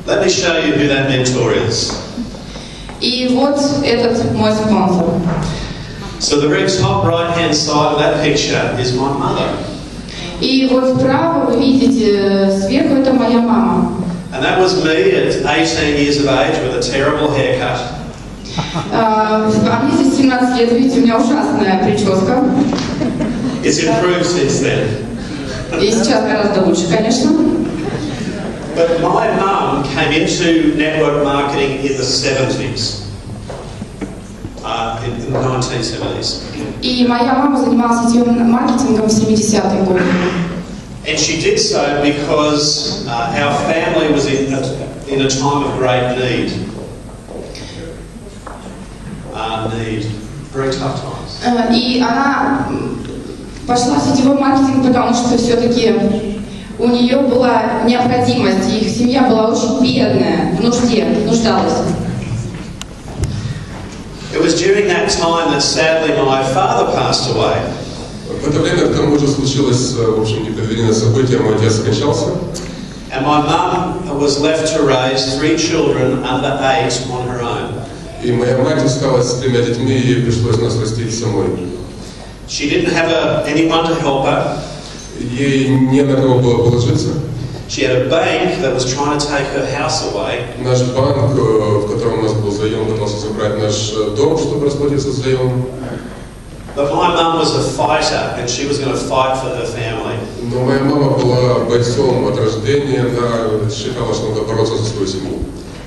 Let me show you who that mentor is. И вот этот мой спонсор. So the very top right-hand side of that picture is my mother. И вот справа вы видите, сверху это моя мама. And that was me at 18 years of age with a terrible haircut. А мне здесь 17 лет, видите, у меня ужасная прическа. It's improved since then. И сейчас гораздо лучше, конечно. But my mum came into network marketing in the 70s. In the 1970s. И моя мама занималась сетевым маркетингом в 70-е годы. And she did so because our family was in a time of great need. Very tough times. И она пошла в сетевой маркетинг, потому что все-таки у нее была необходимость, их семья была очень бедная, в нужде, нуждалась. It was during that time that sadly my father passed away. В это время к тому же случилось, в общем, непредвиденное событие, мой отец скончался. And my mum was left to raise 3 children under 8 on her own. И моя мать осталась с 3 детьми, и ей пришлось нас растить самой. She didn't have anyone to help her. Ей не на кого было положиться. She had a bank that was trying to take her house away. Наш банк, в котором у нас был заем, пытался забрать наш дом, чтобы расплатиться с заемом. But my mum was a fighter, and she was going to fight for her family. Но моя мама была бойцом от рождения, она считала, что надо бороться за свою семью.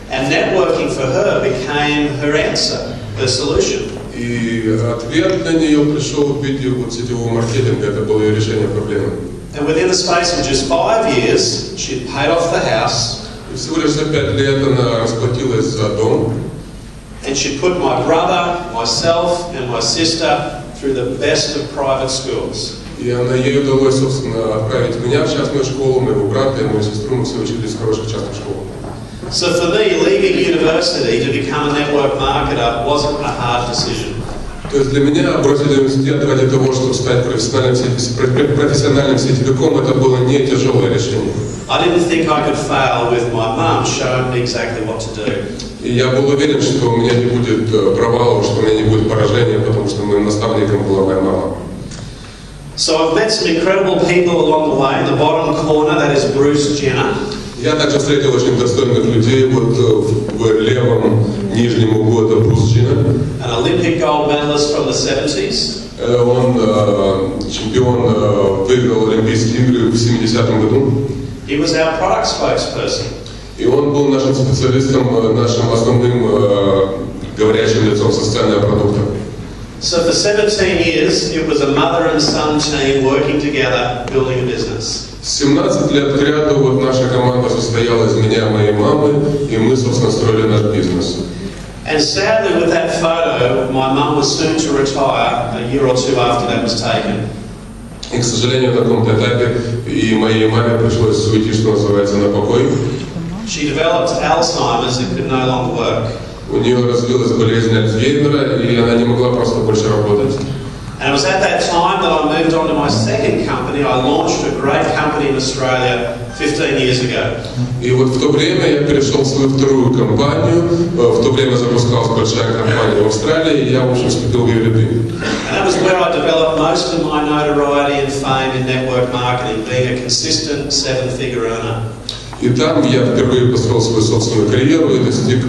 And networking for her became her answer, her solution. И ответ на нее пришел в виде вот сетевого маркетинга, это было ее решение проблемы. And within the space of just 5 years, she'd paid off the house. И всего лишь за 5 лет она расплатилась за дом. And she put my brother, myself, and my sister through the best of private schools. И ей удалось, собственно, отправить меня в частную школу, моего брата и мою сестру, мы все учились в хороших частных школах. So for me, leaving university to become a network marketer wasn't a hard decision. То есть для меня бросить университет ради того, чтобы стать профессиональным сетевиком, это было не тяжелое решение. I didn't think I could fail with my mum showing me exactly what to do. И я был уверен, что у меня не будет провалов, что у меня не будет поражения, потому что моим наставником была моя мама. So I've met some incredible people along the way. In the bottom corner, that is Bruce Jenner. Я также встретил очень достойных людей, вот в левом нижнем углу это Брус Дженнер. An Olympic gold medalist from the 70s. Он чемпион, выиграл Олимпийские игры в 70-м году. He was our product spokesperson. И он был нашим специалистом, нашим основным говорящим лицом социального продукта. So for 17 years, it was a mother and son team working together, building a business. 17 лет кряду вот наша команда состояла из меня и моей мамы, и мы, собственно, строили наш бизнес. And sadly, with that photo, my mum was soon to retire a year or 2 after that was taken. И, к сожалению, на каком-то этапе и моей маме пришлось уйти, что называется, на покой. She developed Alzheimer's and could no longer work. У нее развилась болезнь Альцгеймера, и она не могла просто больше работать. And it was at that time that I moved on to my second company. I launched a great company in Australia 15 years ago. И вот в то время я перешел в свою вторую компанию. В то время запускалась большая компания в Австралии, и я, в общем, вступил в ее ряды. And that was where I developed most of my notoriety and fame in network marketing, being a consistent 7-figure earner. И там я впервые построил свою собственную карьеру и достиг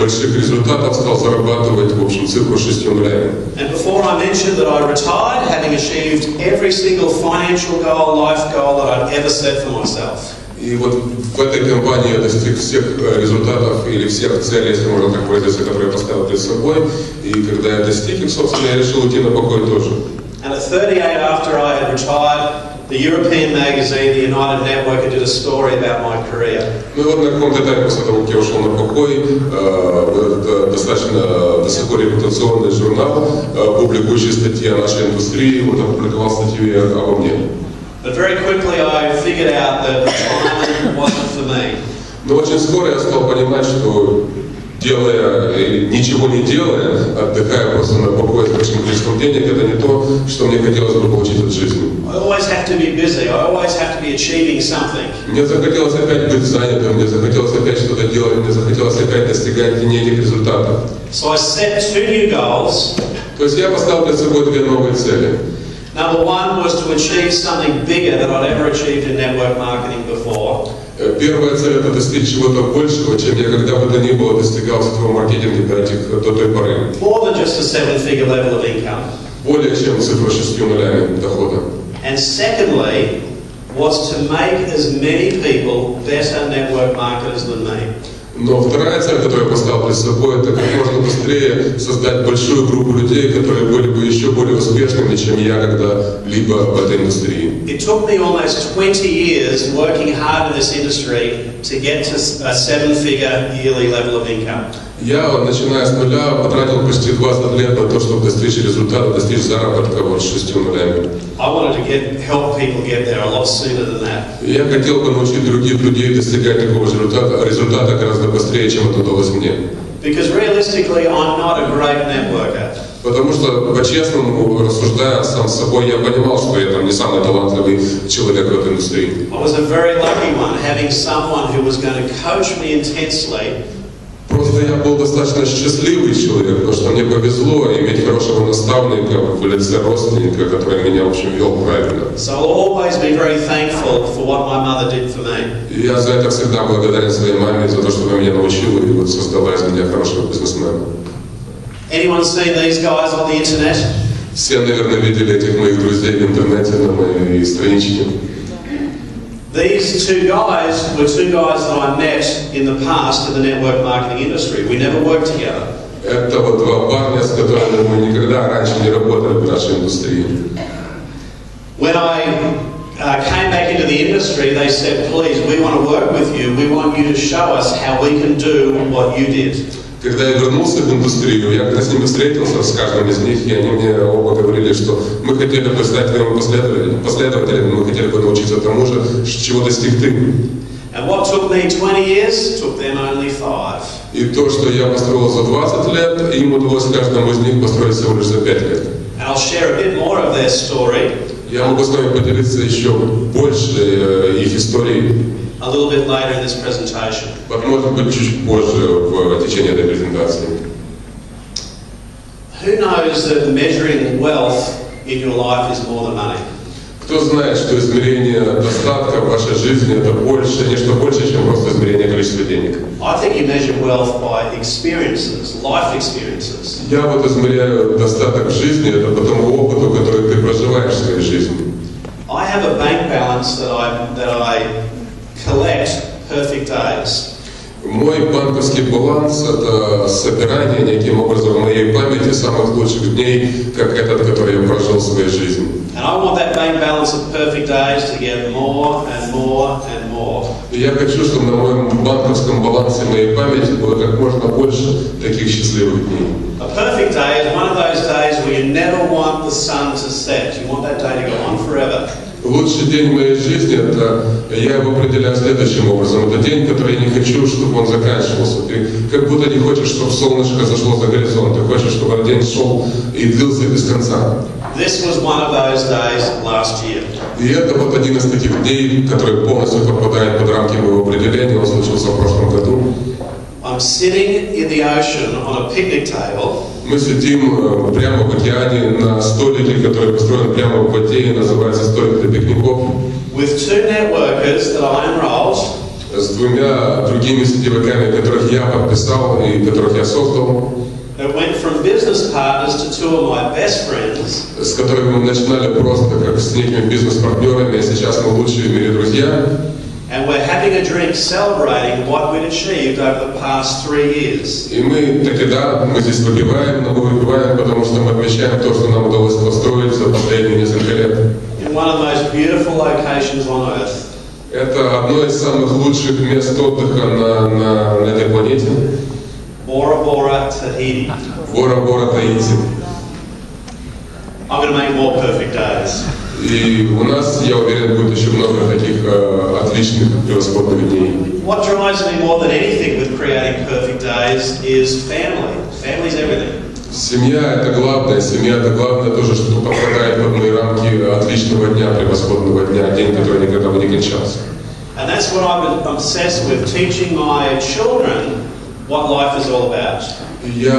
больших результатов, стал зарабатывать, в общем, цифру 6 нулями. And before I mentioned that I retired, having achieved every single financial goal, life goal that I'd ever set for myself. И вот в этой компании я достиг всех результатов или всех целей, если можно так выразиться, которые я поставил перед собой. И когда я достиг их, собственно, я решил уйти на покой тоже. And at 38, after I had retired, the European magazine, the United Networker, did a story about my career. Ну и вот на каком-то этапе, после того, как я ушел на покой, достаточно высокорепутационный журнал, публикующий статьи о нашей индустрии, вот опубликовал статью обо мне. But very quickly I figured out that retirement wasn't for me. Но очень скоро я стал понимать, что делая, ничего не делая, отдыхая просто на покое с большим количеством денег, это не то, что мне хотелось бы получить от жизни. I always have to be busy. I always have to be achieving something. Мне захотелось опять быть занятым, мне захотелось опять что-то достигать неких результатов. So I set 2 new goals. То есть я поставил перед собой 2 новые цели. Number one was to achieve something bigger than I'd ever achieved in network marketing before. Первая цель — это достичь чего-то большего, чем я когда бы то ни было достигал в сетевом маркетинге до той поры. More than just a 7-figure level of income. Более чем цифра 6 нулями дохода. And secondly, was to make as many people better network marketers than me. Но вторая цель, которую я поставил перед собой, это как можно быстрее создать большую группу людей, которые были бы еще более успешными, чем я когда-либо в этой индустрии. It took me almost 20 years working hard in this industry to get to a 7-figure yearly level of income. Я, начиная с нуля, потратил почти 20 лет на то, чтобы достичь результата, достичь заработка вот 6 нулями. I wanted to help people get there a lot sooner than that. Я хотел бы научить других людей достигать такого результата гораздо быстрее, чем это удалось мне. Because realistically, I'm not a great networker. Потому что, по-честному, рассуждая сам с собой, я понимал, что я там не самый талантливый человек в этой индустрии. I was a very lucky one, having someone who was going to coach me intensely. Просто я был достаточно счастливый человек, потому что мне повезло иметь хорошего наставника в лице родственника, который меня, в общем, вел правильно. So I'll always be very thankful for what my mother did for me. И я за это всегда благодарен своей маме, за то, что она меня научила и вот создала из меня хорошего бизнесмена. Anyone seen these guys on the internet? Все, наверное, видели этих моих друзей в интернете, на моей страничке. These 2 guys were 2 guys that I met in the past in the network marketing industry. We never worked together. Это вот 2 парня, с которыми мы никогда раньше не работали в нашей индустрии. When I came back into the industry, they said, please, we want to work with you. We want you to show us how we can do what you did. Когда я вернулся в индустрию, я когда с ними встретился, с каждым из них, и они мне оба говорили, что мы хотели бы стать твоими последователями, мы хотели бы научиться тому же, чего достиг ты. And what took me 20 years, took them only 5. И то, что я построил за 20 лет, им удалось каждому из них построить всего лишь за 5 лет. And I'll share a bit more of their story. Я могу с вами поделиться еще больше их историй. A little bit later in this presentation. Может быть, чуть позже в течение этой презентации. Who knows that measuring wealth in your life is more than money? Кто знает, что измерение достатка в вашей жизни это больше, нечто больше, чем просто измерение количества денег? I think you measure wealth by experiences, life experiences. Я вот измеряю достаток в жизни это по тому опыту, который ты проживаешь в своей жизни. I have a bank balance that I collect perfect days. Мой банковский баланс – это собирание неким образом в моей памяти самых лучших дней, как этот, который я прожил в своей жизни. And I want that bank balance of perfect days to get more and more and more. И я хочу, чтобы на моем банковском балансе моей памяти было как можно больше таких счастливых дней. A perfect day is one of those days where you never want the sun to set. You want that day to go on forever. Лучший день моей жизни, это я его определяю следующим образом. Это день, который я не хочу, чтобы он заканчивался. Ты как будто не хочешь, чтобы солнышко зашло за горизонт. Ты хочешь, чтобы этот день шел и длился без конца. This was one of those days last year. И это вот один из таких дней, который полностью попадает под рамки моего определения. Он случился в прошлом году. I'm sitting in the ocean on a picnic table. Мы сидим прямо в океане на столике, который построен прямо в воде и называется столик для пикников. With 2 networkers that I enrolled. С 2 другими сетевиками, которых я подписал и которых я создал. It went from business partners to 2 of my best friends. С которыми мы начинали просто как с некими бизнес-партнерами, а сейчас мы лучшие в мире друзья. And we're having a drink celebrating what we'd achieved over the past 3 years. И мы таки да, мы здесь выпиваем, но мы выпиваем, потому что мы отмечаем то, что нам удалось построить за последние несколько лет. In one of the most beautiful locations on earth. Это одно из самых лучших мест отдыха на этой планете. Bora Bora, Tahiti. Бора Бора, Таити. I'm going to make more perfect days. И у нас, я уверен, будет еще много таких отличных, превосходных дней. What drives me more than anything with creating perfect days is family. Family's everything. Семья – это главное. Семья – это главное тоже, что попадает под мои рамки отличного дня, превосходного дня, день, который никогда бы не кончался. And that's what I'm obsessed with, teaching my children what life is all about. Я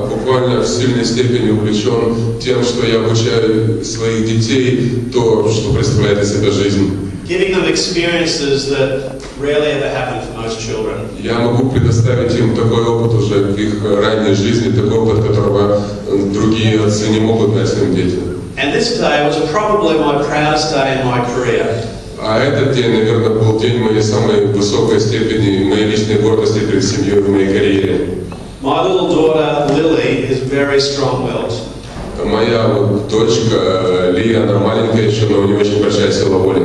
буквально в сильной степени увлечен тем, что я обучаю своих детей то, что представляет из себя жизнь. Giving them experiences that rarely ever happen for most children. Я могу предоставить им такой опыт уже в их ранней жизни, такой опыт, которого другие отцы не могут дать своим детям. And this day was probably my proudest day in my career. А этот день, наверное, был день моей самой высокой степени, моей личной гордости перед семьей в моей карьере. My little daughter Lily is very strong-willed. Моя дочка Лия, она маленькая еще, но у нее очень большая сила воли.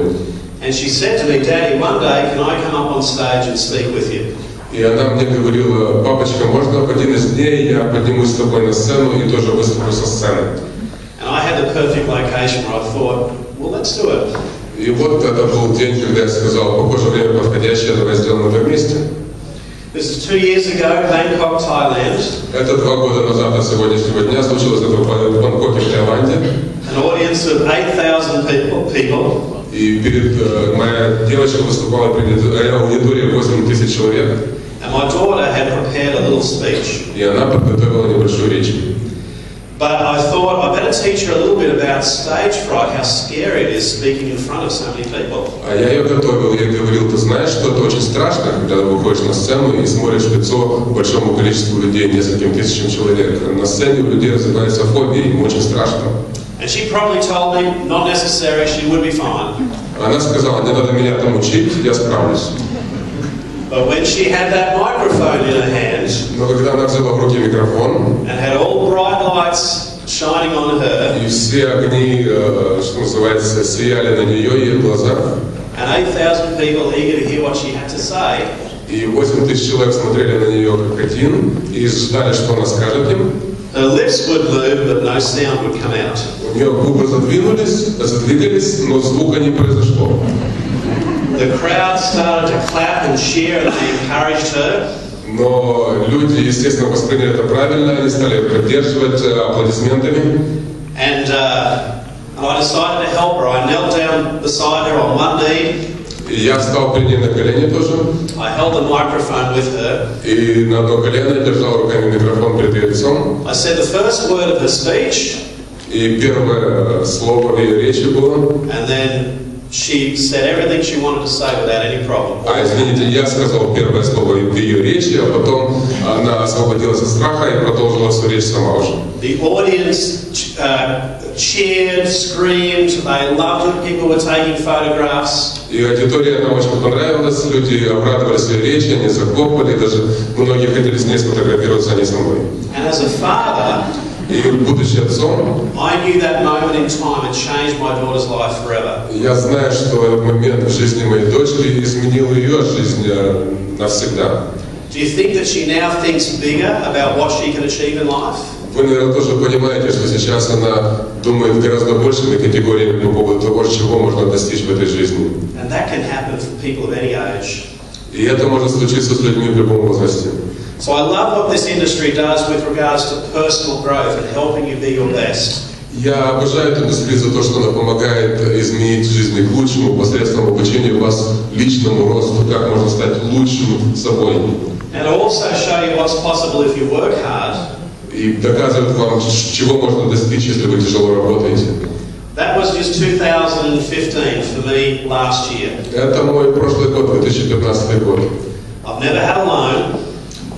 And she said to me, Daddy, one day can I come up on stage and speak with you? И она мне говорила: папочка, можно в один из дней я поднимусь с тобой на сцену и тоже выступлю со сцены? And I had the perfect location where I thought, well, let's do it. И вот это был день, когда я сказал: похоже, время подходящее, давай сделаем это вместе. This is 2 years ago, Bangkok, Thailand. Это 2 года назад от сегодняшнего дня случилось это в Бангкоке, в Таиланде. An audience of 8,000 people. И моя девочка выступала перед аудиторией 8 тысяч человек. And my daughter had prepared a little speech. И она подготовила небольшую речь. But I thought I better teach her a little bit about stage fright, how scary it is speaking in front of so many people. А я ее готовил, я говорил: ты знаешь, что это очень страшно, когда ты выходишь на сцену и смотришь в лицо большому количеству людей, нескольким тысячам человек. На сцене у людей развивается фобия, им очень страшно. And she probably told me, not necessary, she would be fine. Она сказала: не надо меня там учить, я справлюсь. But when she had that microphone in her hand, Но когда она взяла в руки микрофон, and had all bright lights shining on her, и все огни, что называется, сияли на нее и ее глазах, and 8,000 people eager to hear what she had to say, и 8 тысяч человек смотрели на нее как один и ждали, что она скажет им, her lips would move, but no sound would come out. у нее губы задвигались, но звука не произошло. The crowd started to clap and cheer, and they encouraged her. Но люди, естественно, восприняли это правильно, они стали поддерживать аплодисментами. And I decided to help her. I knelt down beside her on one knee. И я встал перед ней на колени тоже. I held the microphone with her. И на одно колено держал руками микрофон перед ее лицом. I said the first word of her speech. И первое слово в ее речи было. And then she said everything she wanted to say without any problem. Извините, я сказал первое слово в ее речи, а потом она освободилась от страха и продолжила свою речь сама уже. The audience cheered, screamed, they loved it, people were taking photographs. И аудитория нам очень понравилась, люди обрадовались ее речи, они захлопали, даже многие хотели с ней сфотографироваться, они со мной. And as a father, И будучи отцом, I knew that moment in time had changed my daughter's life forever. я знаю, что этот момент в жизни моей дочери изменил ее жизнь навсегда. Do you think that she now thinks bigger about what she can achieve in life? Вы, наверное, тоже понимаете, что сейчас она думает гораздо большими категориями по поводу того, чего можно достичь в этой жизни. And that can happen for people of any age. И это может случиться с людьми в любом возрасте. So I love what this industry does with regards to personal growth and helping you be your best. Я обожаю эту индустрию за то, что она помогает изменить жизнь к лучшему посредством обучения вас личному росту, как можно стать лучшим собой. And also show you what's possible if you work hard. И доказывает вам, чего можно достичь, если вы тяжело работаете. That was just 2015 for me last year. Это мой прошлый год, 2015 год. I've never had a loan.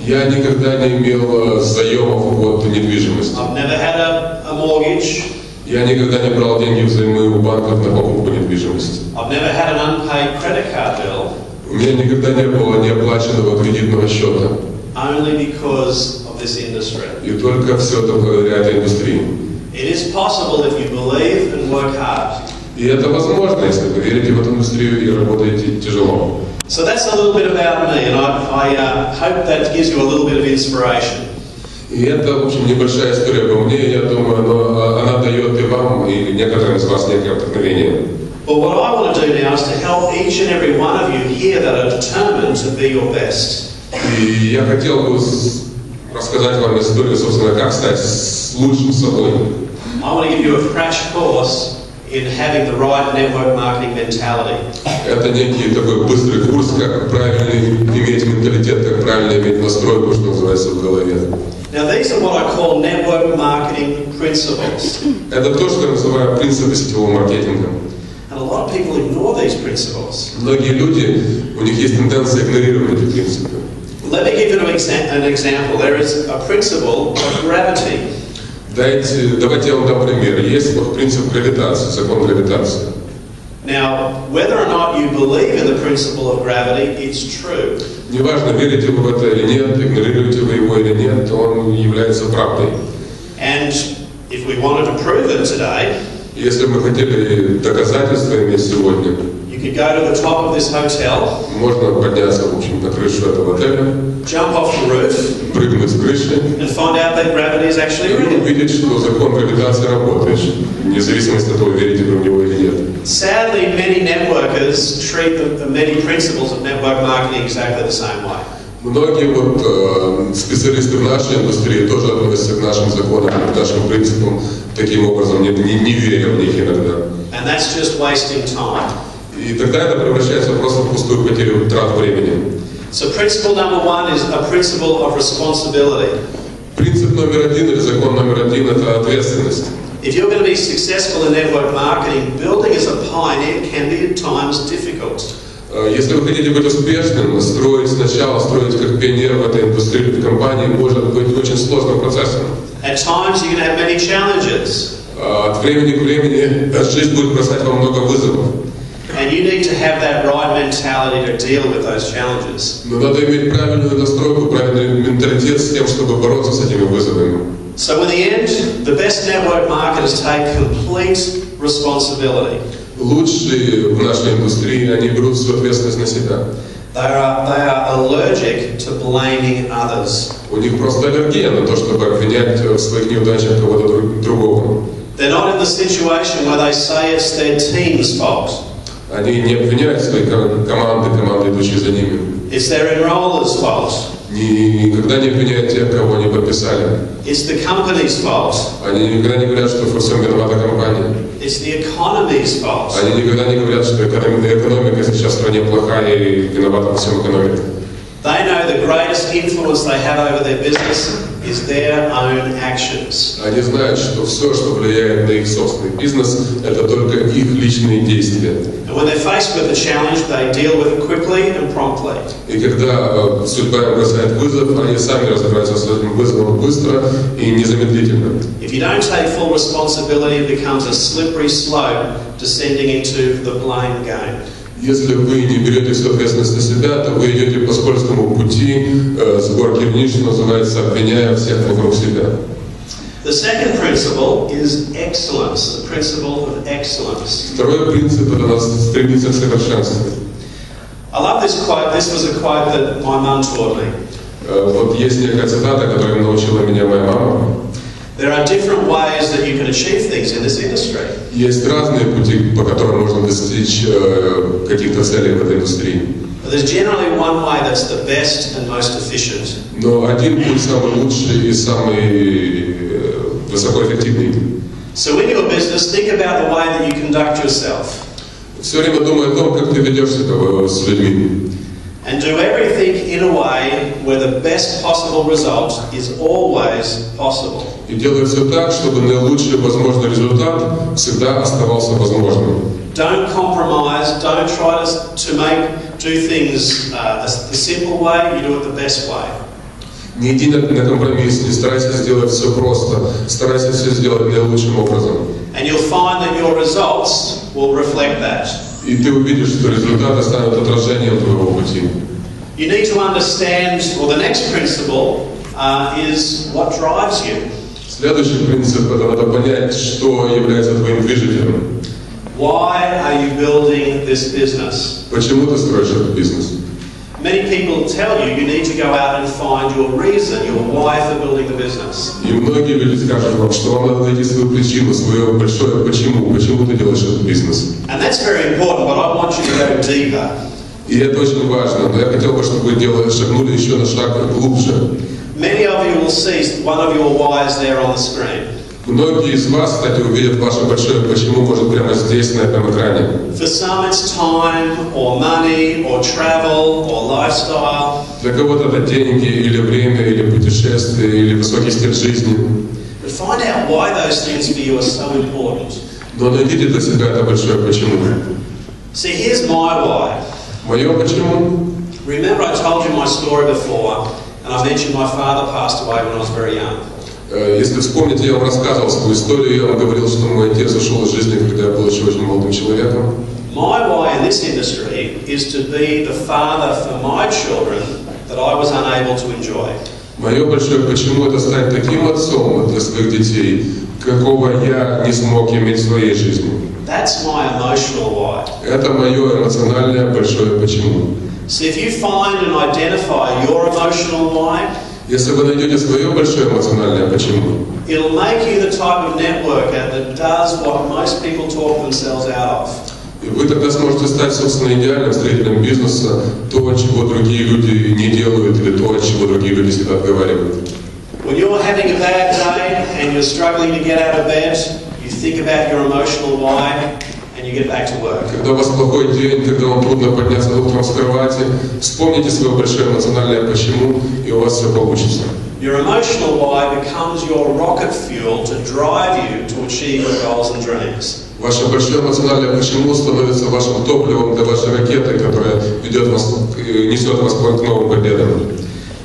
Я никогда не имел заемов от недвижимости. I've never had a mortgage. Я никогда не брал деньги взаймы у банков на покупку недвижимости. I've never had an unpaid credit card bill. У меня никогда не было неоплаченного кредитного счета. Only because of this industry. И только все это благодаря этой индустрии. It is possible if you believe and work hard. И это возможно, если вы верите в эту индустрию и работаете тяжело. So that's a little bit about me, and I hope that gives you a little bit of inspiration. И это, в общем, небольшая история обо мне, я думаю, она дает и вам, и некоторым из вас некое вдохновение. But what I want to do now is to help each and every one of you here that are determined to be your best. И я хотел бы рассказать вам историю, собственно, как стать лучшим собой. I want to give you a crash course in having the right network marketing mentality. Это некий такой быстрый курс, как правильно иметь менталитет, как правильно иметь настройку, что называется, в голове. Now these are what I call network marketing principles. Это то, что я называю принципы сетевого маркетинга. And a lot of people ignore these principles. Многие люди, у них есть тенденция игнорировать эти принципы. Let me give you an example. There is a principle of gravity. Давайте я вам дам пример. Есть принцип гравитации, закон гравитации. Now, whether or not you believe in the principle of gravity, it's true. Неважно, верите вы в это или нет, игнорируете вы его или нет, он является правдой. And if we wanted to prove it today, если бы мы хотели доказательства иметь сегодня, you could go to the top of this hotel, можно подняться, в общем, на крышу этого отеля, jump off the roof, прыгнуть с крыши, and find out that gravity is actually и real. увидеть, что закон гравитации работает, вне зависимости от того, верите вы в него или нет. Sadly, many networkers treat the many principles of network marketing exactly the same way. Многие специалисты в нашей индустрии тоже относятся к нашим законам, к нашим принципам таким образом, не веря в них иногда. And that's just wasting time. И тогда это превращается просто в пустую потерю трат времени. So principle number one is a principle of responsibility. Принцип номер один или закон номер один – это ответственность. If you're going to be successful in network marketing, building as a pioneer can be at times difficult. Если вы хотите быть успешным, строить как пионер в этой индустрии, в компании, может быть очень сложным процессом. At times you're going to have many challenges. От времени к времени жизнь будет бросать вам много вызовов. And you need to have that right mentality to deal with those challenges. Но надо иметь правильную настройку, правильный менталитет с тем, чтобы бороться с этими вызовами. So in the end, the best network marketers take complete responsibility. Лучшие в нашей индустрии, они берут всю ответственность на себя. They are allergic to blaming others. У них просто аллергия на то, чтобы обвинять в своих неудачах кого-то другого. They're not in the situation where they say it's their team's fault. Они не обвиняют свои команды, идущие за ними. It's their enroller's fault. Никогда не обвиняют тех, кого они подписали. It's the company's fault. Они никогда не говорят, что во всем виновата компания. It's the economy's fault. Они никогда не говорят, что экономика сейчас в стране плохая и виновата во всем экономика. They know the greatest influence they have over their business is their own actions. Они знают, что все, что влияет на их собственный бизнес, это только их личные действия. And when they're faced with a challenge, they deal with it quickly and promptly. И когда судьба им бросает вызов, они сами разбираются с этим вызовом быстро и незамедлительно. If you don't take full responsibility, it becomes a slippery slope descending into the blame game. Если вы не берете всю ответственность на себя, то вы идете по скользкому пути, с горки вниз, что называется, обвиняя всех вокруг себя. The second principle is excellence, the principle of excellence. Второй принцип – это нас стремиться к совершенству. I love this quote. This was a quote that my mum taught me. Вот есть некая цитата, которую научила меня моя мама. There are different ways that you can achieve things in this industry. Есть разные пути, по которым можно достичь каких-то целей в этой индустрии. But there's generally one way that's the best and most efficient. Но один путь самый лучший и самый высокоэффективный. So in your business, think about the way that you conduct yourself. Все время думай о том, как ты ведешь себя с людьми. And do everything in a way where the best possible result is always possible. И делай все так, чтобы наилучший возможный результат всегда оставался возможным. Don't compromise. Don't try to do things the simple way. You do it the best way. Не иди на компромисс, не старайся сделать все просто, старайся все сделать наилучшим образом. And you'll find that your results will reflect that. И ты увидишь, что результаты станут отражением твоего пути. You need to understand, well, the next principle is what drives you. Следующий принцип – это надо понять, что является твоим движителем. Why are you building this business? Почему ты строишь этот бизнес? Many people tell you need to go out and find your reason, your why for building the business. И многие люди скажут вам, что вам надо найти свою причину, свое большое почему ты делаешь этот бизнес. And that's very important, but I want you to go deeper. И это очень важно, но я хотел бы, чтобы вы шагнули еще на шаг глубже. Many of you will see one of your whys there on the screen. Многие из вас, кстати, увидят ваше большое почему, может, прямо здесь, на этом экране. For some it's time, or money, or travel, or lifestyle. Для кого-то это деньги, или время, или путешествие, или высокий стиль жизни. But find out why those things for you are so important. Но найдите для себя это большое почему. See, here's my why. Мое почему? Remember I told you my story before, and I mentioned my father passed away when I was very young. Если вспомните, я вам рассказывал свою историю, я вам говорил, что мой отец ушел из жизни, когда я был еще очень молодым человеком. My why in this industry is to be the father for my children that I was unable to enjoy. Мое большое почему это стать таким отцом для своих детей, какого я не смог иметь в своей жизни. That's my emotional why. Это мое эмоциональное большое почему. So if you find and identify your emotional why, Если вы найдете свое большое эмоциональное почему, it'll make you the type of networker that does what most people talk themselves out of. и вы тогда сможете стать, собственно, идеальным строителем бизнеса, то, чего другие люди не делают, или то, от чего другие люди себя отговаривают. When you're having a bad day and you're struggling to get out of bed, you think about your emotional why and you get back to work. Когда у вас плохой день, когда вам трудно подняться утром с кровати, вспомните свое большое эмоциональное почему, и у вас все получится. Your emotional why becomes your rocket fuel to drive you to achieve your goals and dreams. Ваше большое эмоциональное почему становится вашим топливом для вашей ракеты, которая ведет вас, несет вас к новым победам.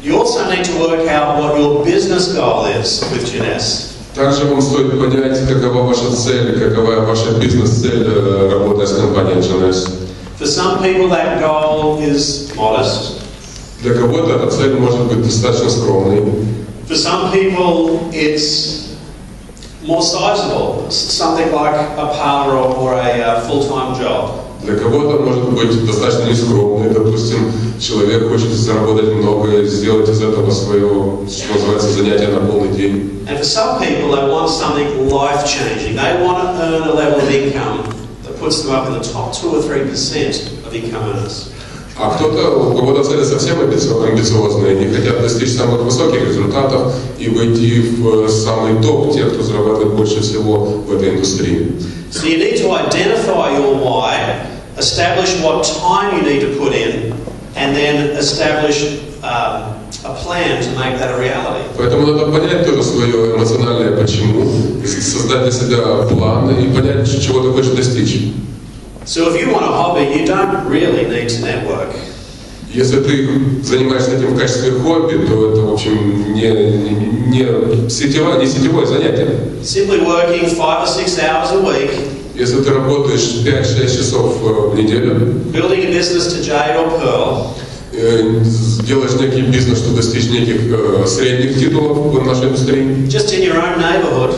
You also need to work out what your business goal is with Jeunesse. Также вам стоит понять, какова ваша цель, какова ваша бизнес-цель, работая с компанией Jeunesse. For some people that goal is modest. Для кого-то эта цель может быть достаточно скромной. For some people it's more sizable, something like a part or a full-time job. Для кого-то может быть достаточно нескромной. Допустим, человек хочет заработать много, сделать из этого свое, что называется, занятие на полный день. And for some people, they want something life-changing. They want to earn a level of income that puts them up in the top 2 or 3% of income earners. А кто-то, у кого-то цели совсем амбициозные, они хотят достичь самых высоких результатов и войти в самый топ тех, кто зарабатывает больше всего в этой индустрии. So you need to identify your why, establish what time you need to put in, and then establish a plan to make that a reality. Поэтому надо понять тоже свое эмоциональное почему, создать для себя план и понять, чего ты хочешь достичь. So if you want a hobby, you don't really need to network. Если ты занимаешься этим в качестве хобби, то это, в общем, не сетевое занятие. Simply working 5 or 6 hours a week. Если ты работаешь 5-6 часов в неделю, Building a business to Jade or Pearl. делаешь некий бизнес, чтобы достичь неких средних титулов в нашей индустрии. Just in your own neighborhood.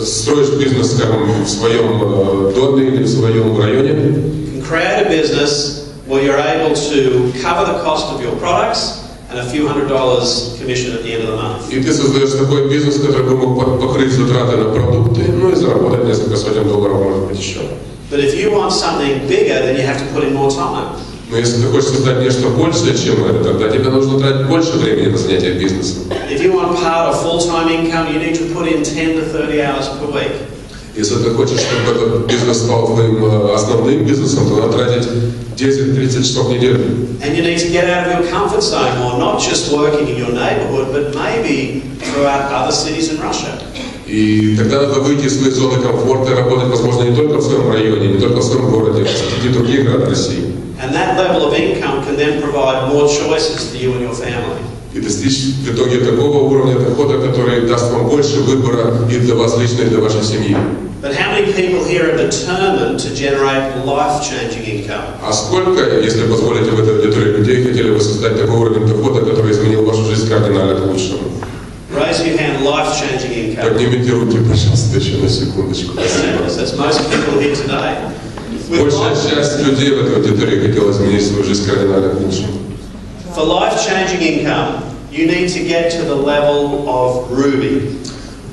Строишь бизнес, скажем, в своем доме или в своем районе. You can create a business where you're able to cover the cost of your products and a few $100 commission at the end of the month. И ты создаешь такой бизнес, который бы мог покрыть затраты на продукты, ну и заработать несколько сотен долларов, может быть, еще. But if you want something bigger, then you have to put in more time. Но если ты хочешь создать нечто большее, чем это, тогда тебе нужно тратить больше времени на занятие бизнесом. If you want part of full-time income, you need to put in 10 to 30 hours per week. Если ты хочешь, чтобы этот бизнес стал твоим основным бизнесом, то надо тратить 10-30 часов в неделю. And you need to get out of your comfort zone more, not just working in your neighborhood, but maybe throughout other cities in Russia. И тогда надо выйти из своей зоны комфорта и работать, возможно, не только в своем районе, не только в своем городе, а в 10 других городах России. And that level of income can then provide more choices for you and your family. И достичь в итоге такого уровня дохода, который даст вам больше выбора и для вас лично, и для вашей семьи. But how many people here are determined to generate life-changing income? А сколько, если позволите, в этой аудитории людей хотели бы создать такой уровень дохода, который изменил вашу жизнь кардинально к лучшему? Raise your hand, life-changing income. Поднимите руки, пожалуйста, еще на секундочку. That's most people here today. Большая часть людей в этой аудитории хотела изменить свою жизнь кардинально к лучшему. For life-changing income, you need to get to the level of ruby.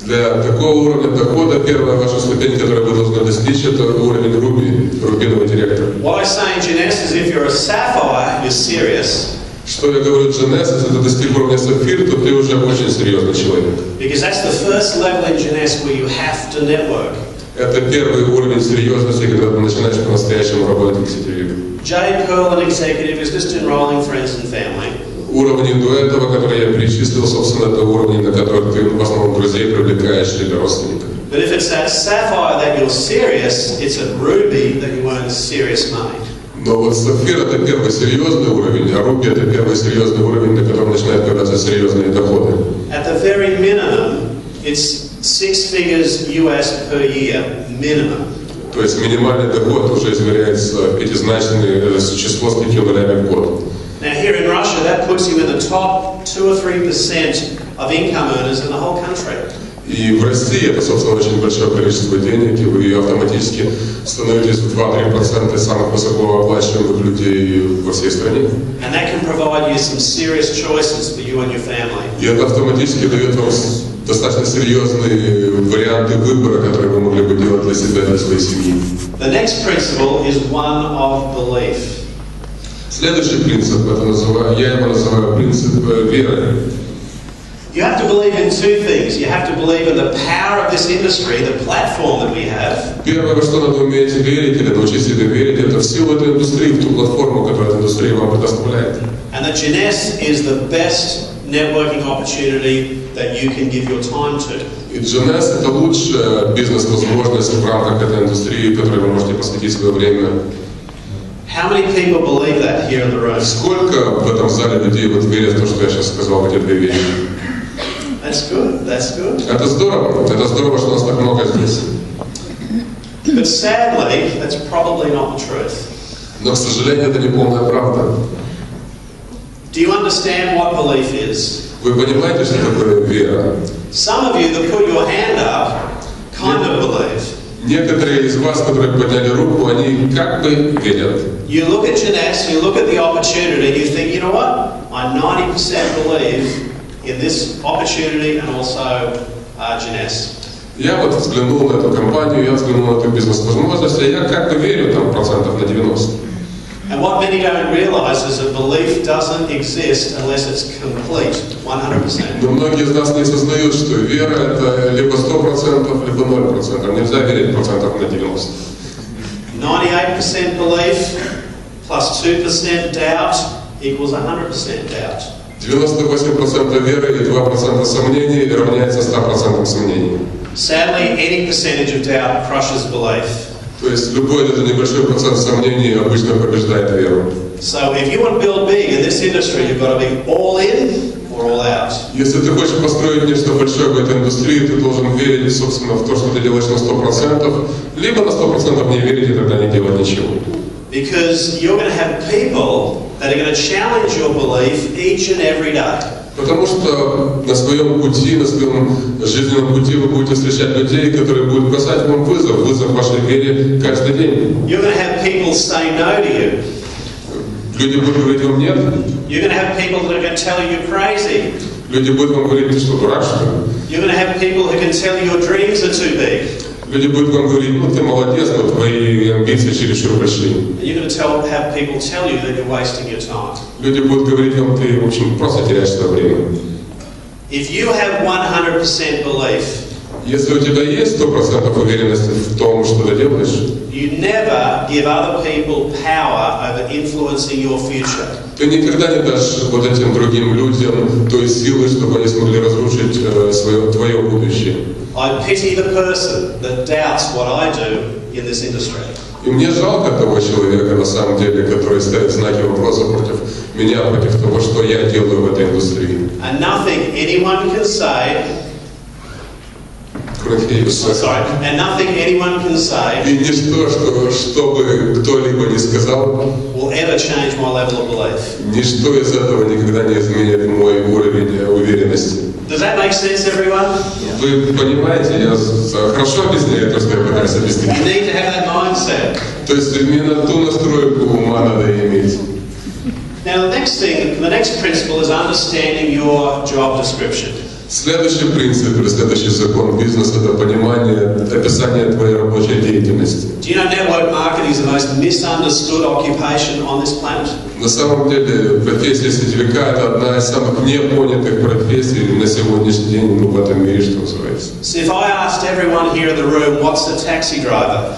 Для такого уровня дохода первая ваша ступень, которую вы должны достичь, это уровень руби, рубиновый директор. What I say in Jeunesse is if you're a sapphire, you're serious. Что я говорю, Дженес, если ты достиг уровня сапфир, то ты уже очень серьезный человек. Because that's the first level in Jeunesse where you have to network. Это первый уровень серьезности, когда ты начинаешь по-настоящему работать в сетевик. J. Pearl, an executive, is just enrolling friends and family. Уровни до этого, которые я перечислил, собственно, это уровни, на которые ты в основном друзей привлекаешь или родственников. But if it's that sapphire that you're serious, it's a ruby that you earn serious money. Но вот сапфир — это первый серьезный уровень, а руби — это первый серьезный уровень, на котором начинают появляться серьезные доходы. At the very minimum, it's 6 figures US per year, minimum. То есть минимальный доход уже измеряется пятизначное число с 5 нулями в год. Now here in Russia, that puts you in the top 2 or 3% of income earners in the whole country. И в России это, собственно, очень большое количество денег, и вы автоматически становитесь в 2-3% самых высокооплачиваемых людей во всей стране. And that can provide you some serious choices for you and your family. И это автоматически дает вам достаточно серьезные варианты выбора, которые вы могли бы делать для себя и для своей семьи. The next principle is one of belief. Следующий принцип, я его называю принцип веры. You have to believe in two things. You have to believe in the power of this industry, the platform that we have. Первое, во что надо уметь верить или научиться себе верить, это в силу этой индустрии, в ту платформу, которую эта индустрия вам предоставляет. And that Jeunesse is the best networking opportunity that you can give your time to. И Jeunesse — это лучшая бизнес-возможность в рамках этой индустрии, которой вы можете посвятить свое время. How many people believe that here in the room? Сколько в этом зале людей вот верят в то, что я сейчас сказал, эти две вещи? That's good. That's good. Это здорово, что нас так много здесь. But sadly, that's probably not the truth. Но, к сожалению, это не полная правда. Do you understand what belief is? Вы понимаете, что такое вера? Some of you that put your hand up kind of believe. Некоторые из вас, которые подняли руку, они как бы верят. You look at Jeunesse, you look at the opportunity, you think, you know what? I 90% believe in this opportunity and also Jeunesse. Я вот взглянул на эту компанию, я взглянул на эту бизнес-возможность, и я как бы верю там процентов на 90. And what many don't realize is that belief doesn't exist unless it's complete, 100%. Но многие из нас не осознают, что вера — это либо 100%, либо 0%. Нельзя верить процентов на 90. 98% belief plus 2% doubt equals 100% doubt. 98% веры и 2% сомнений равняется 100% сомнений. Sadly, any percentage of doubt crushes belief. То есть любой даже небольшой процент сомнений обычно побеждает веру. So if you want to build big in this industry, you've got to be all in or all out. Если ты хочешь построить нечто большое в этой индустрии, ты должен верить, собственно, в то, что ты делаешь на 100%, либо на 100% не верить и тогда не делать ничего. Because you're going to have people that are going to challenge your belief each and every day. Потому что на своем пути, на своем жизненном пути вы будете встречать людей, которые будут бросать вам вызов вашей вере каждый день. You're going to have people say no to you. Люди будут говорить вам нет. You're going to have people that are going to tell you you're crazy. Люди будут вам говорить, ты что, дурак, что ли? You're going to have people who can tell you your dreams are too big. Люди будут вам говорить, ну ты молодец, но твои амбиции чересчур большие. And you're going to have people tell you that you're wasting your time. Люди будут говорить вам, ты, в общем, просто теряешь свое время. If you have 100% belief, если у тебя есть 100% уверенности в том, что ты делаешь, you never give other people power over influencing your future. Ты никогда не дашь вот этим другим людям той силы, чтобы они смогли разрушить твое будущее. I pity the person that doubts what I do in this industry. И мне жалко того человека, на самом деле, который ставит знаки вопроса против меня, против того, что я делаю в этой индустрии. And nothing anyone can say. And nothing anyone can say. И ничто, что бы кто-либо не сказал, will ever change my level of belief. Ничто из этого никогда не изменит мой уровень уверенности. Does that make sense, everyone? Вы понимаете, я хорошо объясняю то, что я пытаюсь объяснить. You need to have that mindset. То есть именно ту настройку ума надо иметь. Now the next principle is understanding your job description. Следующий принцип или следующий закон бизнеса – это понимание, описание твоей рабочей деятельности. Do you know network marketing is the most misunderstood occupation on this planet? На самом деле профессия сетевика – это одна из самых непонятых профессий на сегодняшний день в этом мире, что называется. So if I asked everyone here in the room, what's a taxi driver?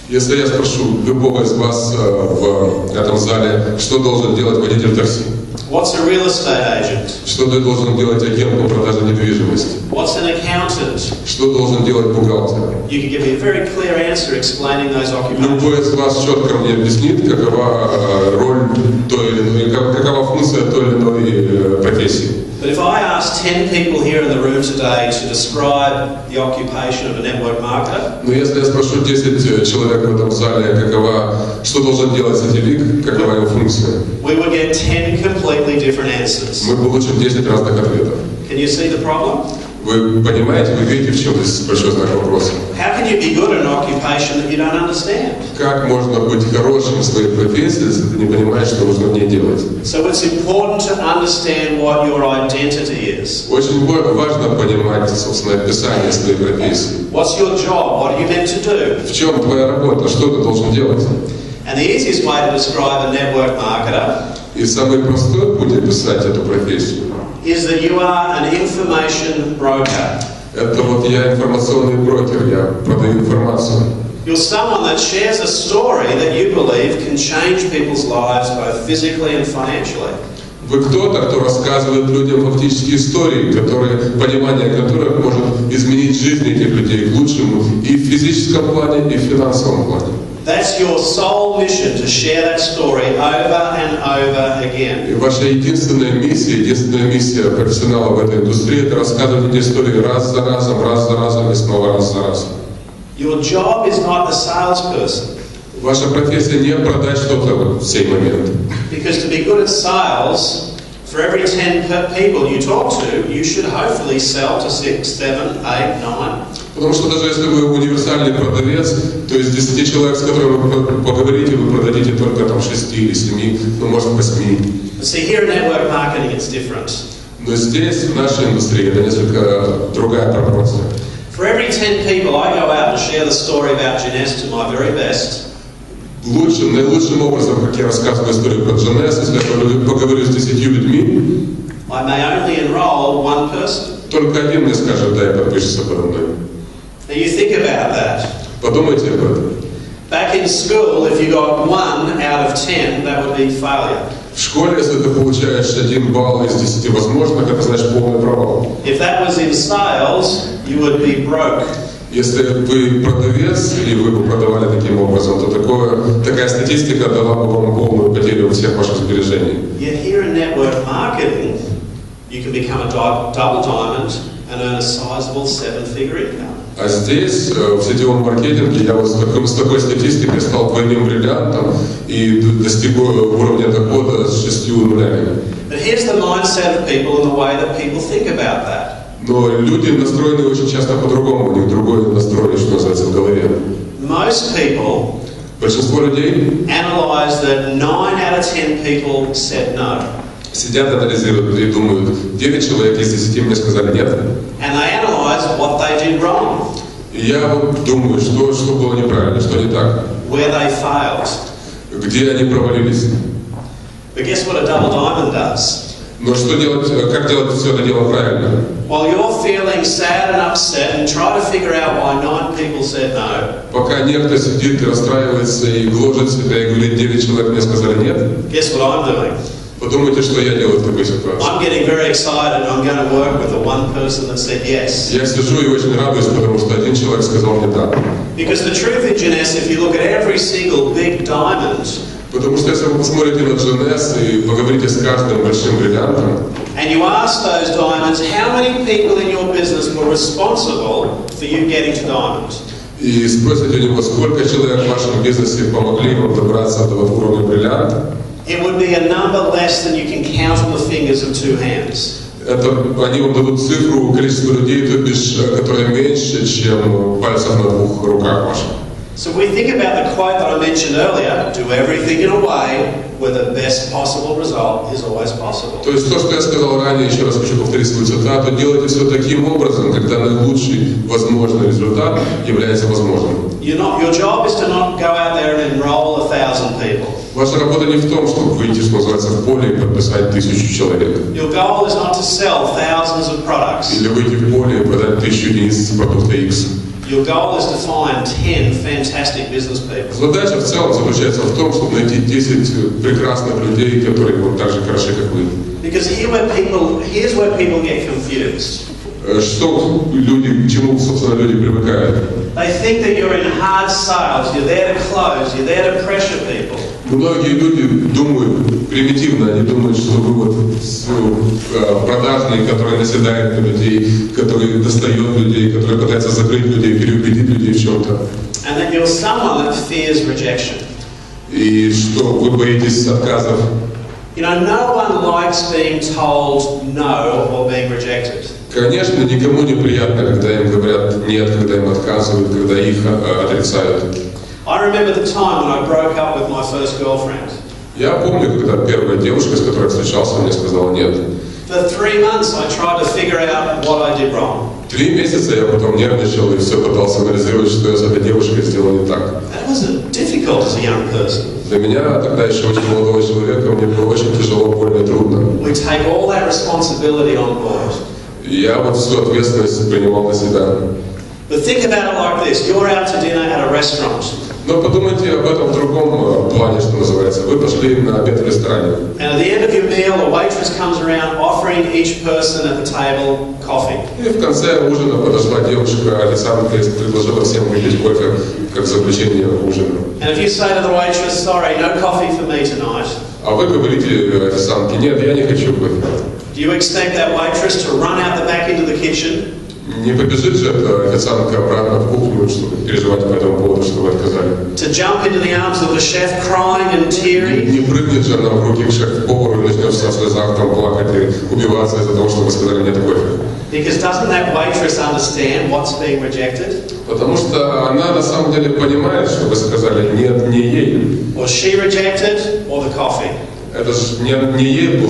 Если я спрошу любого из вас в этом зале, что должен делать водитель такси? What's a real estate agent? Что должен делать агент по продаже недвижимости? What's an accountant? Что должен делать бухгалтер? You can give me a very clear answer explaining those occupations. Любой из вас четко мне объяснит, какова роль той или иной, какова функция той или иной профессии. But if I ask 10 people here in the room today to describe the occupation of a network marketer, но если я спрошу 10 человек в этом зале, что должен делать сетевик, какова его функция, we would get 10 completely different answers. мы получим 10 разных ответов. Can you see the problem? Вы понимаете, вы видите, в чем здесь большой знак вопроса? How can you be good at an occupation that you don't understand? Как можно быть хорошим в своей профессии, если ты не понимаешь, что нужно в ней делать? So it's important to understand what your identity is. Очень важно понимать, собственно, описание своей профессии. What's your job? What are you meant to do? В чем твоя работа? Что ты должен делать? And the easiest way to describe a network marketer И самый простой путь описать эту профессию is that you are an information broker. это вот я информационный брокер, я продаю информацию. You're someone that shares a story that you believe can change people's lives both physically and financially. Вы кто-то, кто рассказывает людям фактические истории, понимание которых может изменить жизнь этих людей к лучшему и в физическом плане, и в финансовом плане. That's your sole mission, to share that story over and over again. И ваша единственная миссия профессионала в этой индустрии – это рассказывать эти истории раз за разом и снова раз за разом. Your job is not a salesperson. Ваша профессия не продать что-то в сей момент. Because to be good at sales, for every 10 people you talk to, you should hopefully sell to 6, 7, 8, 9. Потому что даже если вы универсальный продавец, то из 10 человек, с которыми вы поговорите, вы продадите только там 6 или 7, ну может 8. But see, here in network marketing it's different. Но здесь, в нашей индустрии, это несколько другая пропорция. For every 10 people I go out and share the story about Jeunesse to my very best. Наилучшим образом, как я рассказываю историю про Jeunesse, если я поговорю с 10 людьми, I may only enroll one person. только один мне скажет, дай подпишешься подо мной. Now you think about that. Подумайте об этом. Back in school, if you got 1 out of 10, that would be failure. В школе, если ты получаешь 1 балл из 10 возможных, это значит полный провал. If that was in sales, you would be broke. Если вы продавец, и вы бы продавали таким образом, то такая статистика дала бы вам полную потерю всех ваших сбережений. Yet here in network marketing, you can become a double diamond and earn a sizable 7-figure income. А здесь, в сетевом маркетинге, я вот с такой статистикой стал двойным бриллиантом и достиг уровня дохода с 6 нулями. But here's the mindset of people and the way that people think about that. Но люди настроены очень часто по-другому, у них другой настрой, что называется, в голове. Most people Большинство людей analyze that 9 out of 10 people said no. Сидят, анализируют и думают, 9 человек из 10 мне сказали нет. And they analyze what they did wrong. И я вот думаю, что было неправильно, что не так. Where they failed. Где они провалились. But guess what a double diamond does? Но что делать, как делать все это дело правильно? While you're feeling sad and upset and try to figure out why 9 people said no. Пока некто сидит и расстраивается и гложет себя и говорит, 9 человек мне сказали нет. Guess what I'm doing? Подумайте, что я делаю в такой ситуации. I'm getting very excited. I'm going to work with the one person that said yes. Я сижу и очень радуюсь, потому что один человек сказал мне да. Because the truth in Jeunesse, if you look at every single big diamond, потому что если вы посмотрите на Jeunesse и поговорите с каждым большим бриллиантом, and you ask those diamonds, how many people in your business were responsible for you getting to diamond? и спросите у него, сколько человек в вашем бизнесе помогли вам добраться до вот уровня бриллианта, it would be a number less than you can count on the fingers of 2 hands. Они вам дадут цифру, количество людей, то бишь, которое меньше, чем пальцев на 2 руках ваших. So we think about the quote that I mentioned earlier, do everything in a way where the best possible result is always possible. То есть то, что я сказал ранее, еще раз хочу повторить свою цитату, делайте все таким образом, когда наилучший возможный результат является возможным. Your job is to not go out there and enroll 1,000 people. Ваша работа не в том, чтобы выйти, что называется, в поле и подписать 1000 человек. Your goal is not to sell thousands of products. Или выйти в поле и продать 1000 единиц продукта X. Your goal is to find 10 fantastic business people. Задача в целом заключается в том, чтобы найти 10 прекрасных людей, которые вот так же хороши, как вы. Because here's where people get confused. Что люди, к чему, собственно, люди привыкают? They think that you're in hard sales, you're there to close, you're there to pressure people. Многие люди думают примитивно, они думают, что вы вот продажник, который наседает на людей, который достает людей, который пытается закрыть людей, переубедить людей в чем-то. And that you're someone that fears rejection. И что вы боитесь отказов. You know, no one likes being told no or being rejected. Конечно, никому не приятно, когда им говорят нет, когда им отказывают, когда их отрицают. I remember the time when I broke up with my first girlfriend. Я помню, когда первая девушка, с которой встречался, мне сказала нет. For 3 months I tried to figure out what I did wrong. 3 месяца я потом нервничал и все пытался анализировать, что я с этой девушкой сделал не так. That was difficult as a young person. Для меня, тогда еще очень молодого человека, мне было очень тяжело, больно и трудно. We take all that responsibility on board. Я вот всю ответственность принимал на себя. But think about it like this: you're out to dinner at a restaurant. Но подумайте об этом в другом плане, что называется. Вы пошли на обед в ресторане. And at the end of your meal, a waitress comes around offering each person at the table coffee. И в конце ужина подошла девушка, официантка, и предложила всем выпить кофе, как заключение ужина. And if you say to the waitress, "Sorry, no coffee for me tonight," А вы говорите официантке, нет, я не хочу кофе. do you expect that waitress to run out the back into the kitchen? Не побежит же эта официантка обратно в кухню, чтобы переживать по этому поводу, что вы отказали. To jump into the arms of the chef, crying and teary? Не прыгнет же она в руки к шеф-повару и начнет в слезах там плакать и убиваться из-за того, что вы сказали нет кофе. Because doesn't that waitress understand what's being rejected? Потому что она на самом деле понимает, что вы сказали нет не ей. Was she rejected or the coffee? Это же не ей был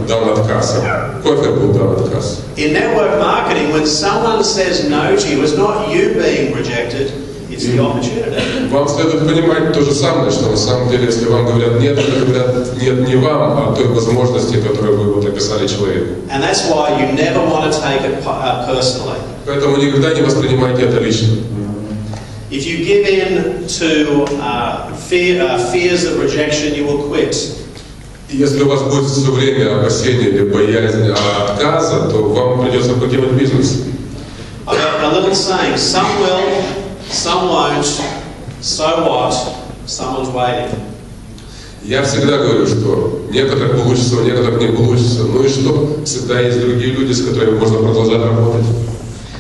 дан отказ, а кофе был дан отказ. In network marketing, when someone says no to you, it's not you being rejected, it's the opportunity. Вам следует понимать то же самое, что на самом деле, если вам говорят нет, это говорят нет не вам, а той возможности, которую вы вот описали человеку. And that's why you never want to take it personally. Поэтому никогда не воспринимайте это лично. If you give in to fears of rejection, you will quit. Если у вас будет все время опасение или боязнь отказа, то вам придется покинуть бизнес. I've got a little saying: some will, some won't. So what? Someone's waiting. Я всегда говорю, что некоторых получится, у некоторых не получится. Ну и что? Всегда есть другие люди, с которыми можно продолжать работать.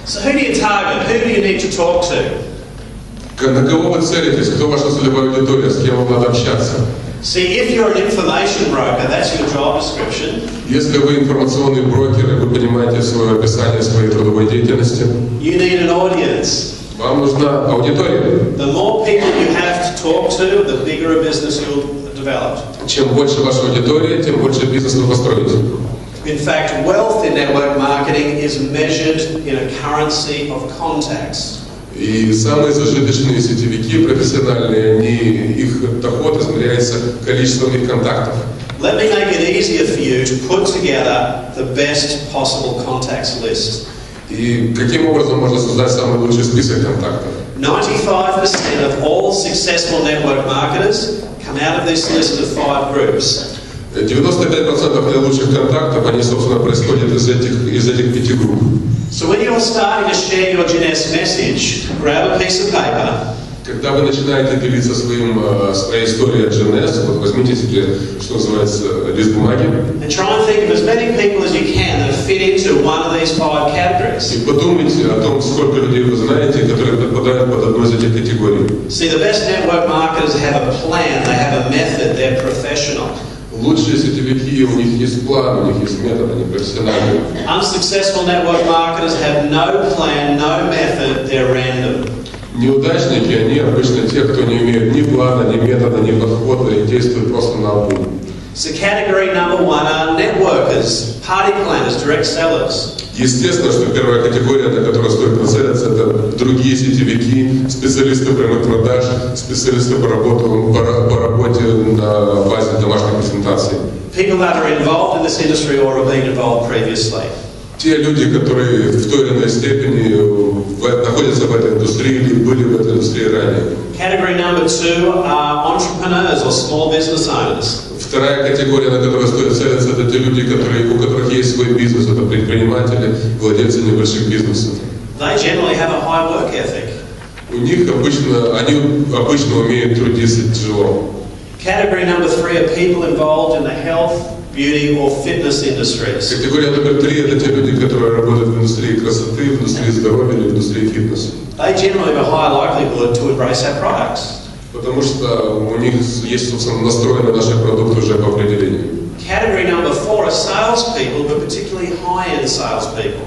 So who do you target? Who do you need to talk to? На кого вы целитесь? Кто ваша целевая аудитория? С кем вам надо общаться? See, if you're an information broker, that's your job description. Если вы информационный брокер, и вы понимаете свое описание своей трудовой деятельности, You need an audience. вам нужна аудитория. The more people you have to talk to, the bigger a business you'll develop. Чем больше ваша аудитория, тем больше бизнес вы построите. In fact, wealth in network marketing is measured in a currency of contacts. И самые зажиточные сетевики профессиональные, их доход измеряется количеством их контактов. Let me make it easier for you to put together the best possible contacts list. И каким образом можно создать самый лучший список контактов? 95% of all successful network marketers come out of this list of 5 groups. 95% наилучших контактов, они, собственно, происходят из этих 5 групп. So when you're starting to share your Genes message, grab a piece of paper. Когда вы начинаете делиться своей историей от Genes, вот возьмите себе, что называется, лист бумаги. And try and think of as many people as you can that fit into one of these 5 categories. И подумайте о том, сколько людей вы знаете, которые подпадают под одну из этих категорий. See, the best network marketers have a plan, they have a method, they're professional. Лучшие сетевики, у них есть план, у них есть метод, они профессиональные. Unsuccessful network marketers have no plan, no method, they're random. Неудачники, они обычно те, кто не имеет ни плана, ни метода, ни подхода и действуют просто наобум. So category number one are networkers, party planners, direct sellers. Естественно, что первая категория, на которую стоит нацелиться, это другие сетевики, специалисты прямых продаж, специалисты по работе на базе домашних презентаций. People that are involved in this industry or have been involved previously. Те люди, которые в той или иной степени находятся в этой индустрии или были в этой индустрии ранее. Category number two are entrepreneurs or small business owners. Вторая категория, на которую стоит целиться, это те люди, у которых есть свой бизнес, это предприниматели, владельцы небольших бизнесов. They generally have a high work ethic. Они обычно умеют трудиться тяжело. Category number three are people involved in the health, beauty or fitness industries. Категория номер 3 это те люди, которые работают в индустрии красоты, в индустрии здоровья или в индустрии фитнеса. They generally have a high likelihood to embrace our products. Потому что у них есть, собственно, настроены наши продукты уже по определению. Category number four are salespeople, but particularly high-end salespeople.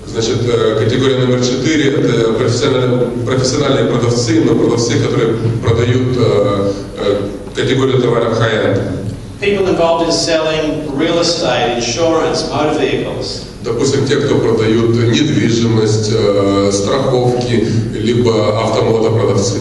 Значит, категория номер 4 это профессиональные продавцы, но продавцы, которые продают категорию товаров high-end. People involved in selling real estate, insurance, motor vehicles. Допустим, те, кто продают недвижимость, страховки, либо автомотопродавцы.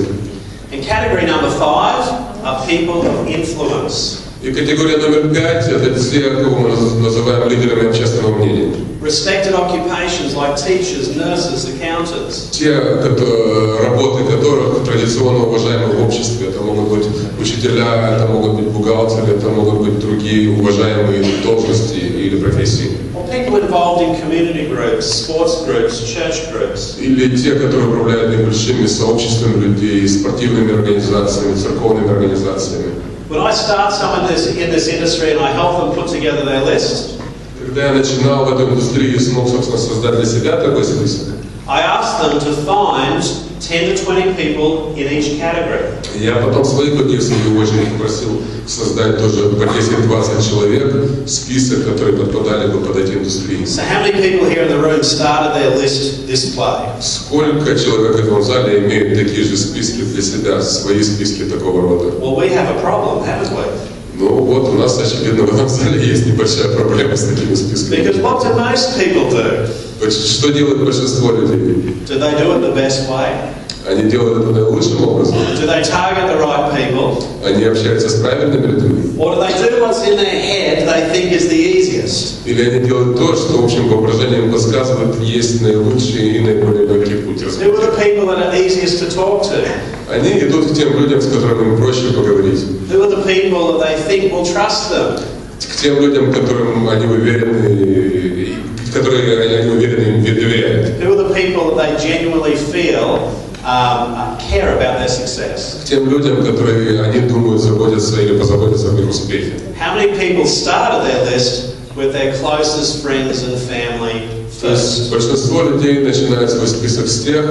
And category number five are people of influence. И категория номер 5 это те, кого мы называем лидерами общественного мнения. Respected occupations like teachers, nurses, accountants. Те, работы которых традиционно уважаемы в обществе. Это могут быть учителя, это могут быть бухгалтеры, это могут быть другие уважаемые должности или профессии. Or people involved in community groups, sports groups, church groups. Или те, которые управляют небольшими сообществами людей, спортивными организациями, церковными организациями. When I start someone in this industry and I help them put together their list, когда я начинал в этой индустрии и смог, собственно, создать для себя такой список, I asked them to find 10 to 20 people in each category. Я потом своих людей, в свою очередь, попросил создать тоже по 10-20 человек список, которые подпадали бы под эти индустрии. So how many people here in the room started their list this way? Сколько человек в этом зале имеют такие же списки для себя, свои списки такого рода? Well, we have a problem, haven't we? Ну вот, у нас, очевидно, в этом зале есть небольшая проблема с такими списками. Because what do most people do? Что делает большинство людей? Do they do it the best way? Они делают это наилучшим образом. Do they target the right people? Они общаются с правильными людьми. Or do they do what's in their head they think is the easiest? Или они делают то, что общим воображением подсказывает, есть наилучший и наиболее легкий путь. Who are the people that are easiest to talk to? Они идут к тем людям, с которыми им проще поговорить. Who are the people that they think will trust them? К тем людям, которым они уверены, которые они уверены им доверяют. Who are the people that they genuinely feel care about their success? К тем людям, которые они думают заботятся или позаботятся об их успехе. How many people started their list with their closest friends and family first? Большинство людей начинают свой список с тех,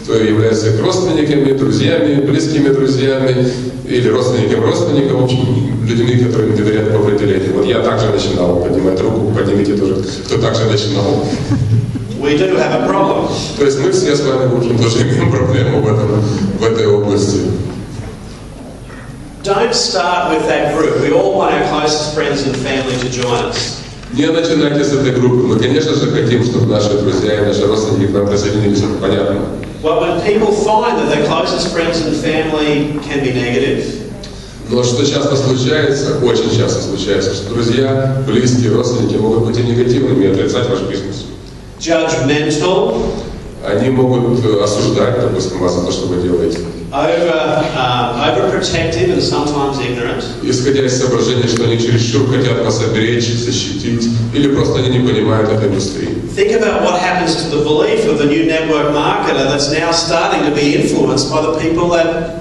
кто является их родственниками, друзьями, близкими друзьями или родственниками родственников, в общем, людьми, которым доверяют по определению. Вот я также начинал, поднимать руку, поднимите тоже, кто также начинал. We do have a problem. То есть мы все с вами, в общем, тоже имеем проблему в этой области. Don't start with that group. We all want our closest friends and family to join us. Не начинайте с этой группы. Мы, конечно же, хотим, чтобы наши друзья и наши родственники к нам присоединились, это понятно. But when people find that their closest friends and family can be negative, но что часто случается, очень часто случается, что друзья, близкие, родственники могут быть и негативными, и отрицать ваш бизнес. Judgmental, они могут осуждать, допустим, вас за то, что вы делаете. Overprotective and sometimes ignorant. Исходя из соображения, что они чересчур хотят вас оберечь, защитить, или просто они не понимают этой индустрии. Think about what happens to the belief of the new network marketer that's now starting to be influenced by the people that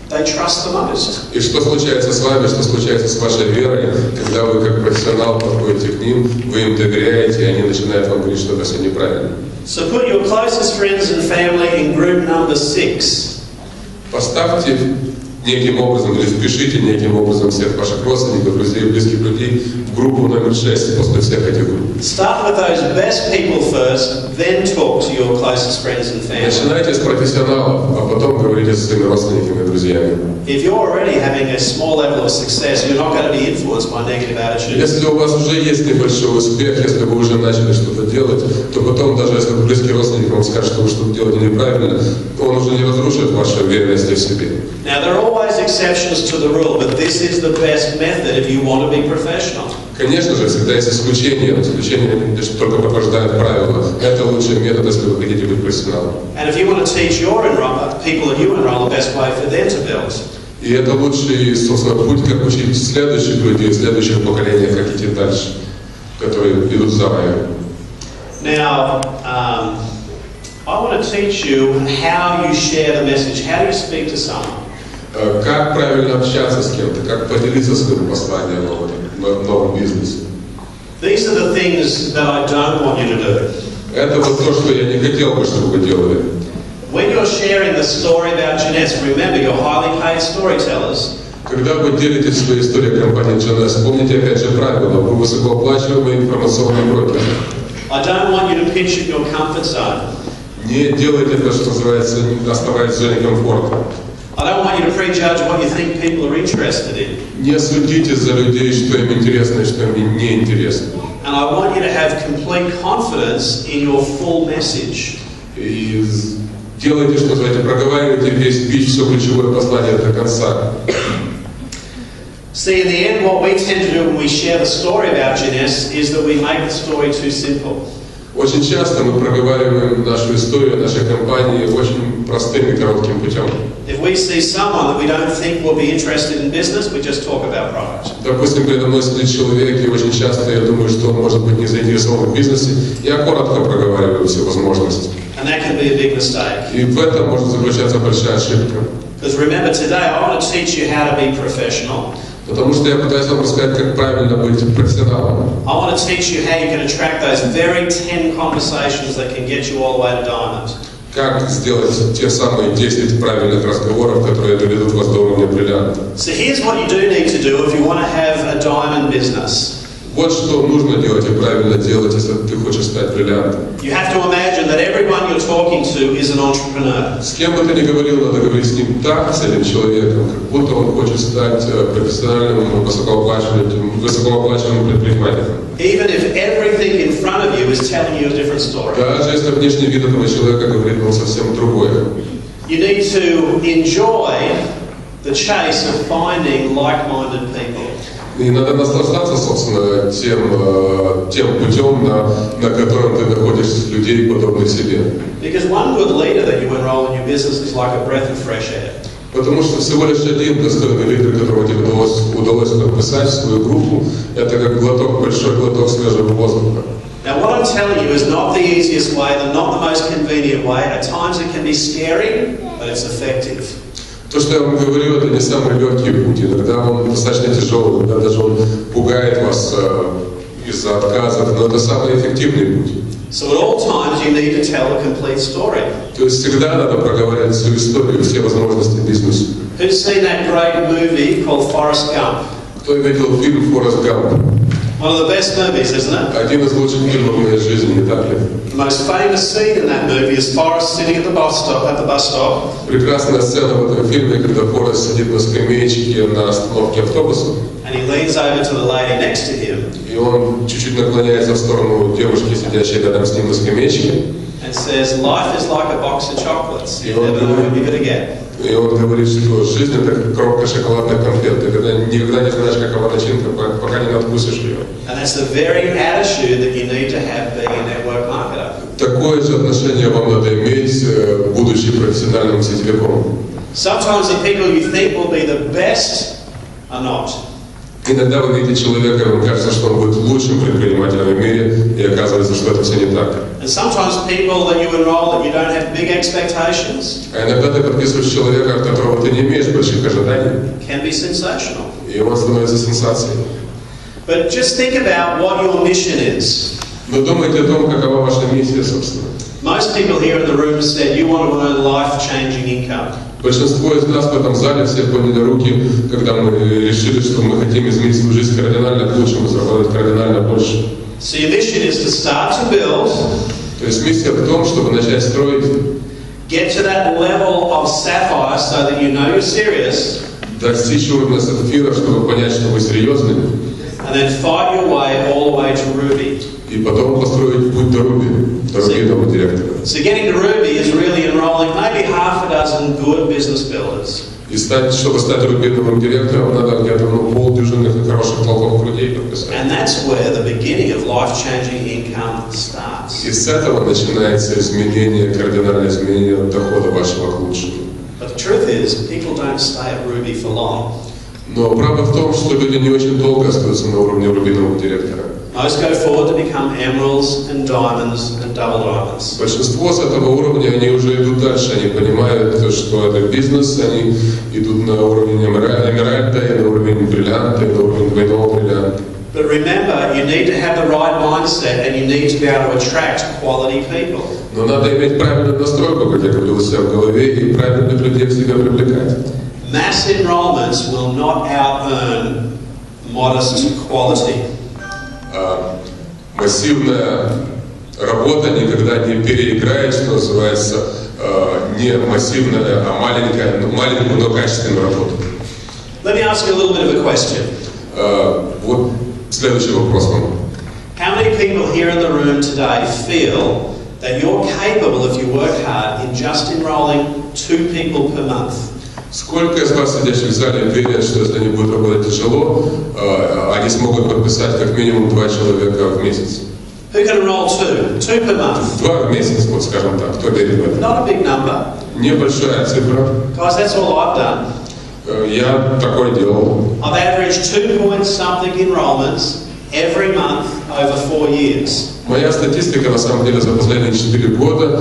they trust the most. И что случается с вами, что случается с вашей верой, когда вы как профессионал подходите к ним, вы им доверяете, и они начинают вам говорить, что это все неправильно. So put your closest friends and family in group number 6. Поставьте неким образом, или впишите неким образом всех ваших родственников, друзей, близких людей в группу номер 6 после всех этих групп. Start with those best people first, then talk to your closest friends and family. Начинайте с профессионалов, а потом говорите со своими родственниками и друзьями. If you're already having a small level of success, you're not going to be influenced by negative attitudes. Если у вас уже есть небольшой успех, если вы уже начали что-то делать, то потом, даже если близкий родственник вам скажет, что вы что-то делаете неправильно, он уже не разрушит вашу уверенность в себе. Now, there are always exceptions to the rule, but this is the best method if you want to be professional. Конечно же, всегда есть исключения, но исключения только подтверждают правила. Это лучший метод, если вы хотите быть профессионалом. And if you want to teach your people that you enroll the best way for them to build. И это лучший, собственно, путь, как учить следующих людей, следующих поколений, как идти дальше, которые идут за вами. Now, I want to teach you how you share the message, how you speak to someone. Как правильно общаться с кем-то, как поделиться своим посланием в новом бизнесе. These are the things that I don't want you to do. Это вот то, что я не хотел бы, чтобы вы делали. When you're sharing the story about Jeunesse, remember you're highly paid storytellers. Когда вы делитесь своей историей компании Jeunesse, помните опять же правило, вы высокооплачиваемый информационный брокер. I don't want you to pitch at your comfort zone. Не делайте это, что называется, оставаясь в зоне комфорта. I don't want you to prejudge what you think people are interested in. Не судите за людей, что им интересно и что им не интересно. And I want you to have complete confidence in your full message. И делайте, что называется, проговаривайте весь пич, все ключевое послание до конца. See, in the end, what we tend to do when we share the story about Jeunesse is that we make the story too simple. Очень часто мы проговариваем нашу историю нашей компании очень простым и коротким путем. If we see someone that we don't think will be interested in business, we just talk about product. Допустим, передо мной сидит человек, и очень часто я думаю, что он может быть не заинтересован в бизнесе. Я коротко проговариваю все возможности. And that can be a big mistake. И в этом может заключаться большая ошибка. Because remember, today I want to teach you how to be professional. Потому что я пытаюсь вам рассказать, как правильно быть профессионалом. I want to teach you how you can attract those very 10 conversations that can get you all the way to diamond. Как сделать те самые 10 правильных разговоров, которые доведут вас до уровня бриллианта. So here's what you do need to do if you want to have a diamond business. Вот что нужно делать и правильно делать, если ты хочешь стать бриллиантом. You have to imagine that everyone you're talking to is an entrepreneur. С кем бы ты ни говорил, надо говорить с ним так, с этим человеком, как будто он хочет стать профессиональным, высокооплачиваемым предпринимателем. Even if everything in front of you is telling you a different story. Даже если внешний вид этого человека говорит вам совсем другое. You need to enjoy the chase of finding like-minded people. И надо наслаждаться, собственно, тем путем, на котором ты находишь людей, подобных себе. Because one good leader that you enroll in your business is like a breath of fresh air. Потому что всего лишь один достойный лидер, которого тебе удалось подписать в свою группу, это как большой глоток свежего воздуха. Now what I'm telling you is not the easiest way, not the most convenient way. At times it can be scary, but it's effective. То, что я вам говорю, это не самый легкий путь. Иногда он достаточно тяжелый, иногда даже он пугает вас из-за отказов, но это самый эффективный путь. So at all times you need to tell a complete story. То есть всегда надо проговаривать всю историю, все возможности бизнеса. Who's seen that great movie called Forrest Gump? Кто видел фильм «Форрест Гамп»? One of the best movies, isn't it? Один из лучших фильмов в моей жизни, не так ли? The most famous scene in that movie is Forrest sitting at the bus stop. Прекрасная сцена в этом фильме, когда Форрест сидит на скамеечке на остановке автобуса. And he leans over to the lady next to him. И он чуть-чуть наклоняется в сторону девушки, сидящей рядом с ним на скамеечке. And says, "Life is like a box of chocolates. You never know what you're going to get." И он говорит, что жизнь это как коробка шоколадных конфет. Ты никогда не знаешь, какова начинка, пока не надкусишь ее. And that's the very attitude that you need to have being a network marketer. Такое же отношение вам надо иметь, будучи профессиональным сетевиком. Sometimes the people you think will be the best are not. Иногда вы видите человека, и вам кажется, что он будет лучшим предпринимателем в мире, и оказывается, что это все не так. And sometimes people that you enroll that you don't have big expectations. А иногда ты подписываешь человека, от которого ты не имеешь больших ожиданий. Can be sensational. И он становится сенсацией. But just think about what your mission is. Но думайте о том, какова ваша миссия, собственно. Most people here in the room said you want to earn life-changing income. Большинство из нас в этом зале все подняли руки, когда мы решили, что мы хотим изменить свою жизнь кардинально к лучшему, заработать кардинально больше. So your mission is to start to build. То есть миссия в том, чтобы начать строить. Get to that level of sapphire so that you know you're serious. Достичь уровня сапфира, чтобы понять, что вы серьезны. And then fight your way all the way to ruby. И потом построить путь до руби, до рубинового директора. So getting to ruby is really enrolling maybe half a dozen good business builders. И чтобы стать рубиновым директором, надо где-то полдюжины хороших толковых людей подписать. And that's where the beginning of life-changing income starts. И с этого начинается изменение, кардинальное изменение дохода вашего к лучшему. But the truth is, people don't stay at ruby for long. Но правда в том, что люди не очень долго остаются на уровне рубинового директора. Most go forward to become emeralds and diamonds and double diamonds. Большинство с этого уровня, они уже идут дальше, они понимают, что это бизнес, они идут на уровень эмеральда, и на уровень бриллианта, и на уровень двойного бриллианта. But remember, you need to have the right mindset and you need to be able to attract quality people. Но надо иметь правильную настройку, как я говорил, у себя в голове, и правильных людей к себе привлекать. Mass enrollments will not out-earn modest quality. Массивная работа никогда не переиграет, что называется, не массивная, а маленькую, но качественную работу. Let me ask you a little bit of a question. Вот следующий вопрос вам. How many people here in the room today feel that you're capable, if you work hard, in just enrolling 2 people per month? Сколько из вас, сидящих в зале, верят, что если они будут работать тяжело, они смогут подписать как минимум 2 человека в месяц? Who can enroll 2? 2 per month? 2 в месяц, вот скажем так. Кто верит в это? Not a big number. Небольшая цифра. Guys, that's all I've done. Я такое делал. I've averaged 2-point-something enrollments every month over 4 years. Моя статистика, на самом деле, за последние 4 года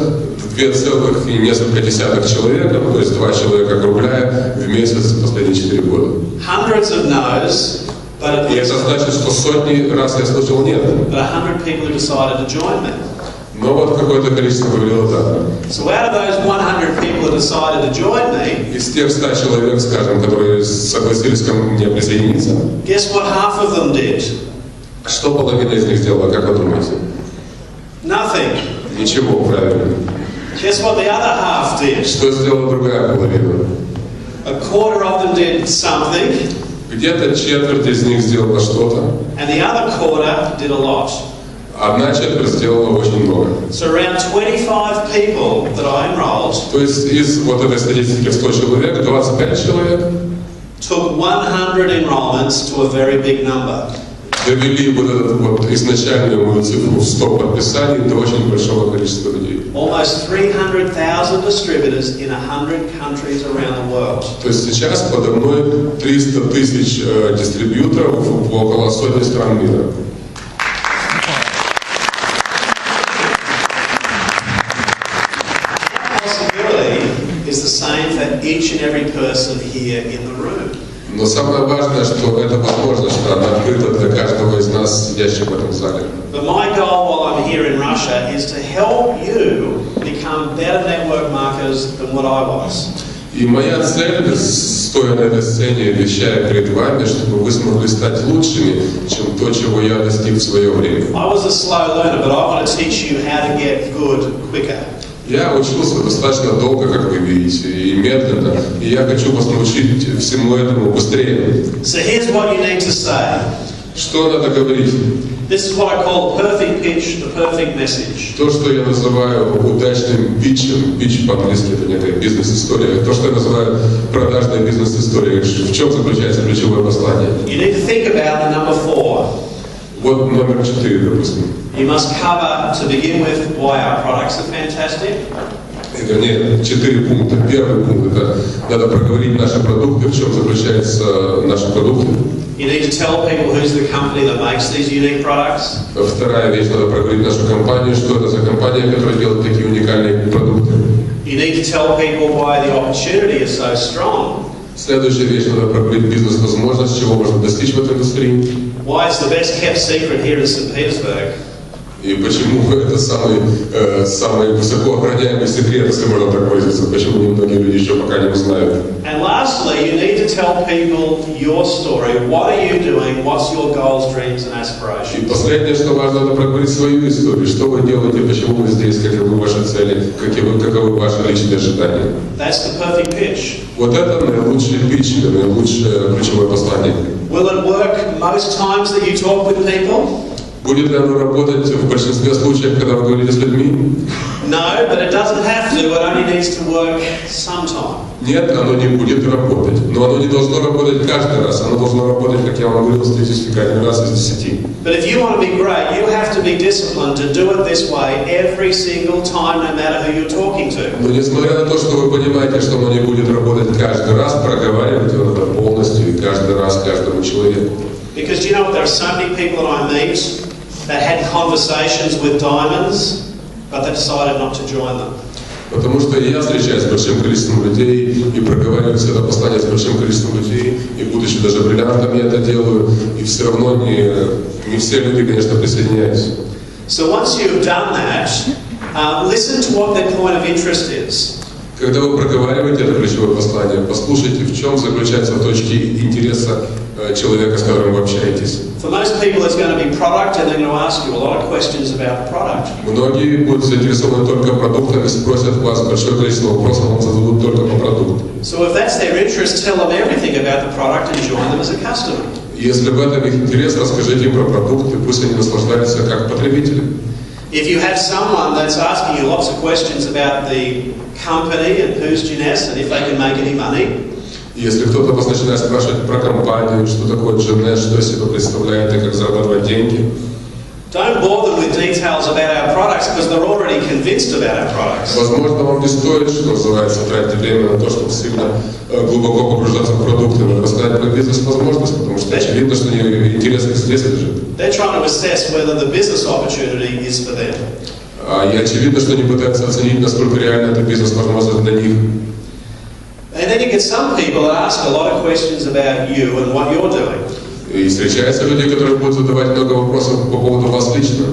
2 целых и несколько десятых человека, то есть 2 человека округляя в месяц за последние 4 года. Hundreds of no's, but И это значит, что сотни раз я слышал нет. 100 people who decided to join me. Но вот какое-то количество говорило да. So out of those 100 people who decided to join me, Из тех 100 человек, скажем, которые согласились ко мне присоединиться, guess what half of them did? что половина из них сделала, как вы думаете? Nothing. Ничего, правильно. Guess what the other half did? Что сделала другая половина? A quarter of them did something, Где-то четверть из них сделала что-то, and the other quarter did a lot. одна четверть сделала очень много. So around 25 people that I enrolled То есть из вот этой статистики 100 человек, 25 человек took 100 enrollments to a very big number. довели вот эту вот изначальную мою цифру в 100 подписаний до очень большого количества людей. Almost 300,000 distributors in 100 countries around the world. То есть сейчас подо мной 300 тысяч дистрибьюторов в около сотни стран мира. Is the same for each and every person here in the room. Но самое важное, что эта возможность, что она открыта для каждого из нас, сидящих в этом зале. But my goal while I'm here in Russia is to help you become better network marketers than what I was. И моя цель, стоя на этой сцене, вещая перед вами, чтобы вы смогли стать лучшими, чем то, чего я достиг в свое время. I was a slow learner, but I want to teach you how to get good quicker. Я учился достаточно долго, как вы видите, и медленно, и я хочу вас научить всему этому быстрее. So here's what you need to say. Что надо говорить? This is what I call the perfect pitch, the perfect message. То, что я называю удачным питчем, питч по-английски это некая бизнес-история, то, что я называю продажной бизнес-историей, в чем заключается ключевое послание? You need to think about the number 4. Вот номер 4, допустим. You must cover, to begin with, why our products are fantastic. Вернее, 4 пункта. Первый пункт – это надо проговорить наши продукты, в чем заключаются наши продукты. You need to tell people who's the company that makes these unique products. Вторая вещь – надо проговорить нашу компанию, что это за компания, которая делает такие уникальные продукты. You need to tell people why the opportunity is so strong. Следующая вещь – надо проговорить бизнес-возможность, чего можно достичь в этой индустрии. Why it's the best kept secret here in St. Petersburg. И почему это самый высоко охраняемый секрет, если можно так выразиться, почему немногие люди еще пока не узнают. And lastly, you need to tell people your story. What are you doing? What's your goals, dreams and aspirations? И последнее, что важно, это проговорить свою историю. Что вы делаете, почему вы здесь, каковы ваши цели, каковы ваши личные ожидания. That's the perfect pitch. Вот это наилучший питч, наилучшее ключевое послание. Will it work most times that you talk with people? Будет ли оно работать в большинстве случаев, когда вы говорите с людьми? No, but it doesn't have to. It only needs to work sometime. Нет, оно не будет работать. Но оно не должно работать каждый раз. Оно должно работать, как я вам говорил, статистически 1 раз из 10. But if you want to be great, you have to be disciplined to do it this way every single time, no matter who you're talking to. Но несмотря на то, что вы понимаете, что оно не будет работать каждый раз, проговаривайте это полностью и каждый раз каждому человеку. Because you know what? There are so many people that I meet that had conversations with diamonds, but they decided not to join them. Потому что я встречаюсь с большим количеством людей и проговариваю это послание с большим количеством людей, и будучи даже бриллиантом я это делаю, и все равно не все люди, конечно, присоединяются. So once you've done that, listen to what their point of interest is. Когда вы проговариваете это ключевое послание, послушайте, в чем заключаются точки интереса человека, с которым вы общаетесь. For most people, it's going to be product, and they're going to ask you a lot of questions about the product. Многие будут заинтересованы только продуктами, спросят вас большое количество вопросов, вам зададут только по продукту. So if that's their interest, tell them everything about the product and join them as a customer. Если в этом их интерес, расскажите им про продукты, пусть они наслаждаются как потребители. If you have someone that's asking you lots of questions about the company and who's GNS and if they can make any money, если кто-то вас начинает спрашивать про компанию, что такое GNS, что из себя представляет и как зарабатывать деньги, don't bore them with details about our products because they're already convinced about our products. Возможно, вам не стоит, что называется, тратить время на то, чтобы сильно глубоко погружаться в продукты, но рассказать про бизнес-возможность, потому что очевидно, что интересных здесь лежит. They're trying to assess whether the business opportunity is for them. И очевидно, что они пытаются оценить, насколько реально это бизнес-возможность для них. And then you get some people that ask a lot of questions about you and what you're doing. И встречаются люди, которые будут задавать много вопросов по поводу вас лично.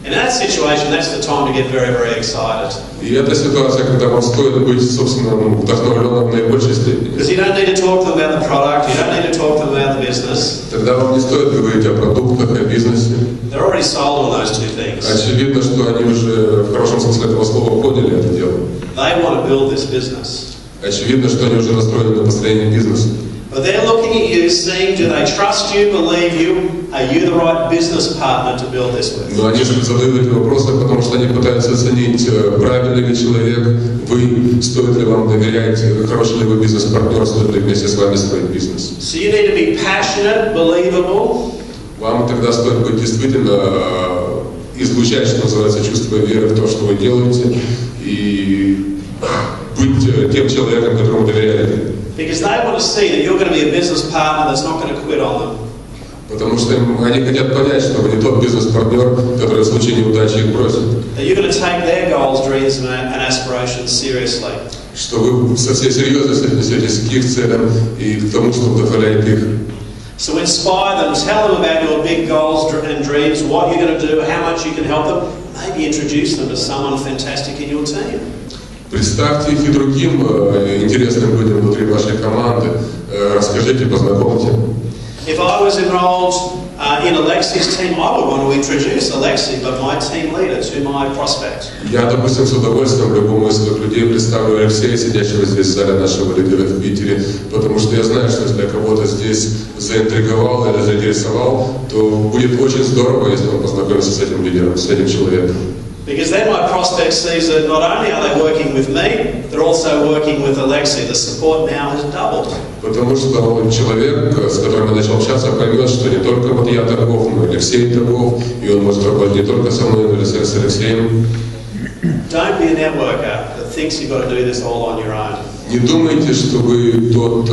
In that situation, that's the time to get very, very excited. И это ситуация, когда вам стоит быть, собственно, вдохновленным в наибольшей степени. Because you don't need to talk to them about the product, you don't need to talk to them about the business. Тогда вам не стоит говорить о продуктах, о бизнесе. They're already sold on those two things. Очевидно, что они уже в хорошем смысле этого слова поняли это дело. They want to build this business. Очевидно, что они уже настроены на построение бизнеса. But they're looking at you, seeing, do they trust you, believe you? Are you the right business partner to build this with? Но они же задают эти вопросы, потому что они пытаются оценить, правильный ли человек, вы, стоит ли вам доверять, хороший ли вы бизнес-партнер, стоит ли вместе с вами строить бизнес. So you need to be passionate, believable. Вам тогда стоит быть действительно излучать, что называется, чувство веры в то, что вы делаете, и быть тем человеком, которому доверяете. Because they want to see that you're going to be a business partner that's not going to quit on them. Потому что они хотят понять, что вы не тот бизнес-партнер, который в случае неудачи их бросит. That you're going to take their goals, dreams and aspirations seriously. Что вы со всей серьезностью отнесетесь к их целям и к тому, что вдохновляет их. So inspire them, tell them about your big goals and dreams, what you're going to do, how much you can help them. Maybe introduce them to someone fantastic in your team. Представьте их и другим интересным людям внутри вашей команды. Расскажите, познакомьте. If I was enrolled in Alexi's team, I would want to introduce Alexi, but my team leader, to my prospect. Я, допустим, с удовольствием любому из своих людей представлю Алексея, сидящего здесь в зале нашего лидера в Питере, потому что я знаю, что если я кого-то здесь заинтриговал или заинтересовал, то будет очень здорово, если он познакомится с этим лидером, с этим человеком. Because then my prospect sees that not only are they working with me, they're also working with Alexi. The support now has doubled. Потому что человек, с которым я начал общаться, поймет, что не только вот я таков, но и Алексей таков, и он может работать не только со мной, но и с Алексеем. Don't be a networker that thinks you've got to do this all on your own. Не думайте, что вы тот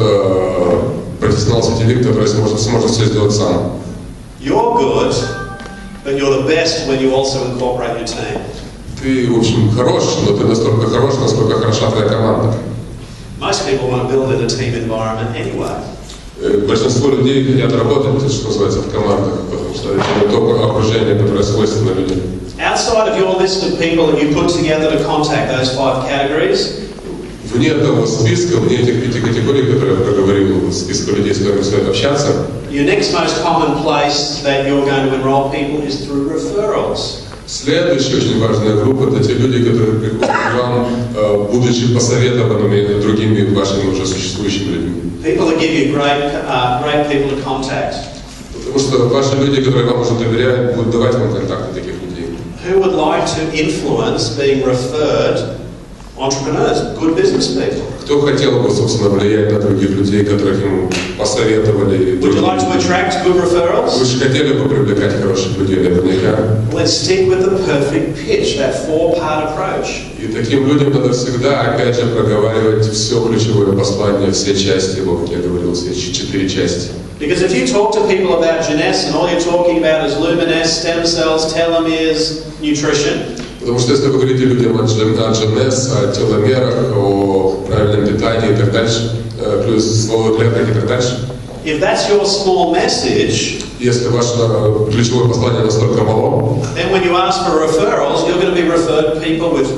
профессионал-сетевик, который сможет все сделать сам. You're good. But you're the best when you also incorporate your team. Ты, в общем, хорош, но ты настолько хорош, насколько хороша твоя команда. Most people want to build in a team environment anyway. Большинство людей хотят работать, что называется, в командах, потому что это не то окружение, которое свойственно людям. Outside of your list of people that you put together to contact those 5 categories, вне того списка, вне этих 5 категорий, которые я проговорил, списка людей, с которыми стоит общаться, your next most common place that you're going to enroll people is through referrals. следующая очень важная группа – это те люди, которые приходят к вам, будучи посоветованными другими вашими уже существующими людьми. People that give you great people to contact. Потому что ваши люди, которые вам уже доверяют, будут давать вам контакты таких людей. Who would like to influence being referred entrepreneurs, good business people? Кто хотел бы, собственно, влиять на других людей, которых ему посоветовали? Would you like to attract good referrals? Вы же хотели бы привлекать хороших людей, наверняка. Let's stick with the perfect pitch, that 4-part approach. И таким людям надо всегда, опять же, проговаривать все ключевое послание, все части его, как я говорил, все 4 части. Because if you talk to people about Jeunesse and all you're talking about is luminesce, stem cells, telomeres, nutrition, потому что если вы говорите людям о Jeunesse, о теломерах, о правильном питании и так дальше, плюс стволовых клетках и так дальше, if that's your small message, если ваше ключевое послание настолько мало, then when you ask for referrals, you're going to be referred people with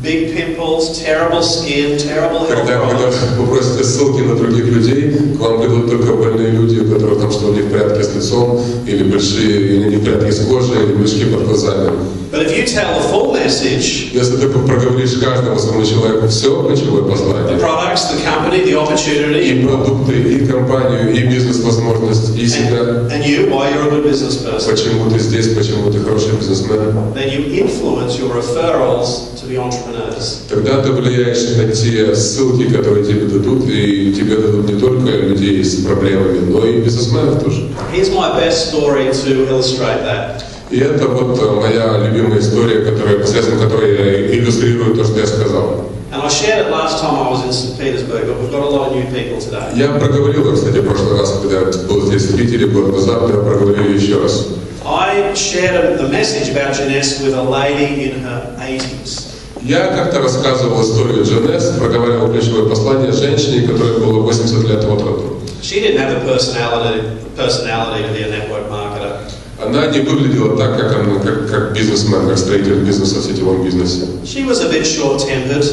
big pimples, terrible skin, terrible health когда problems. вы просите ссылки на других людей, к вам придут только больные люди, у которых там что-то не в порядке с лицом, или большие, или не в порядке с кожей, или мешки под глазами. But if you tell the full message, если ты проговоришь каждому своему человеку все ключевое послание, the products, the company, the opportunity, и продукты, и компанию, и бизнес-возможность, и себя, and you, why you're a good business person, почему ты здесь, почему ты хороший бизнесмен, then you influence your referrals to the entrepreneurs. Тогда ты влияешь на те ссылки, которые тебе дадут, и тебе дадут не только людей с проблемами, но и бизнесменов тоже. Here's my best story to illustrate that. И это вот моя любимая история, посредством которой я иллюстрирую то, что я сказал. And I shared it last time I was in St. Petersburg, but we've got a lot of new people today. Я проговорил, кстати, в прошлый раз, когда я был здесь в Питере, год назад, я проговорил еще раз. I shared the message about Jeunesse with a lady in her 80s. Я как-то рассказывал историю Jeunesse, проговаривал ключевое послание женщине, которой было 80 лет от роду. She didn't have the personality to be a network marketer. Она не выглядела так, как бизнесмен, как строитель бизнеса в сетевом бизнесе. She was a bit short-tempered.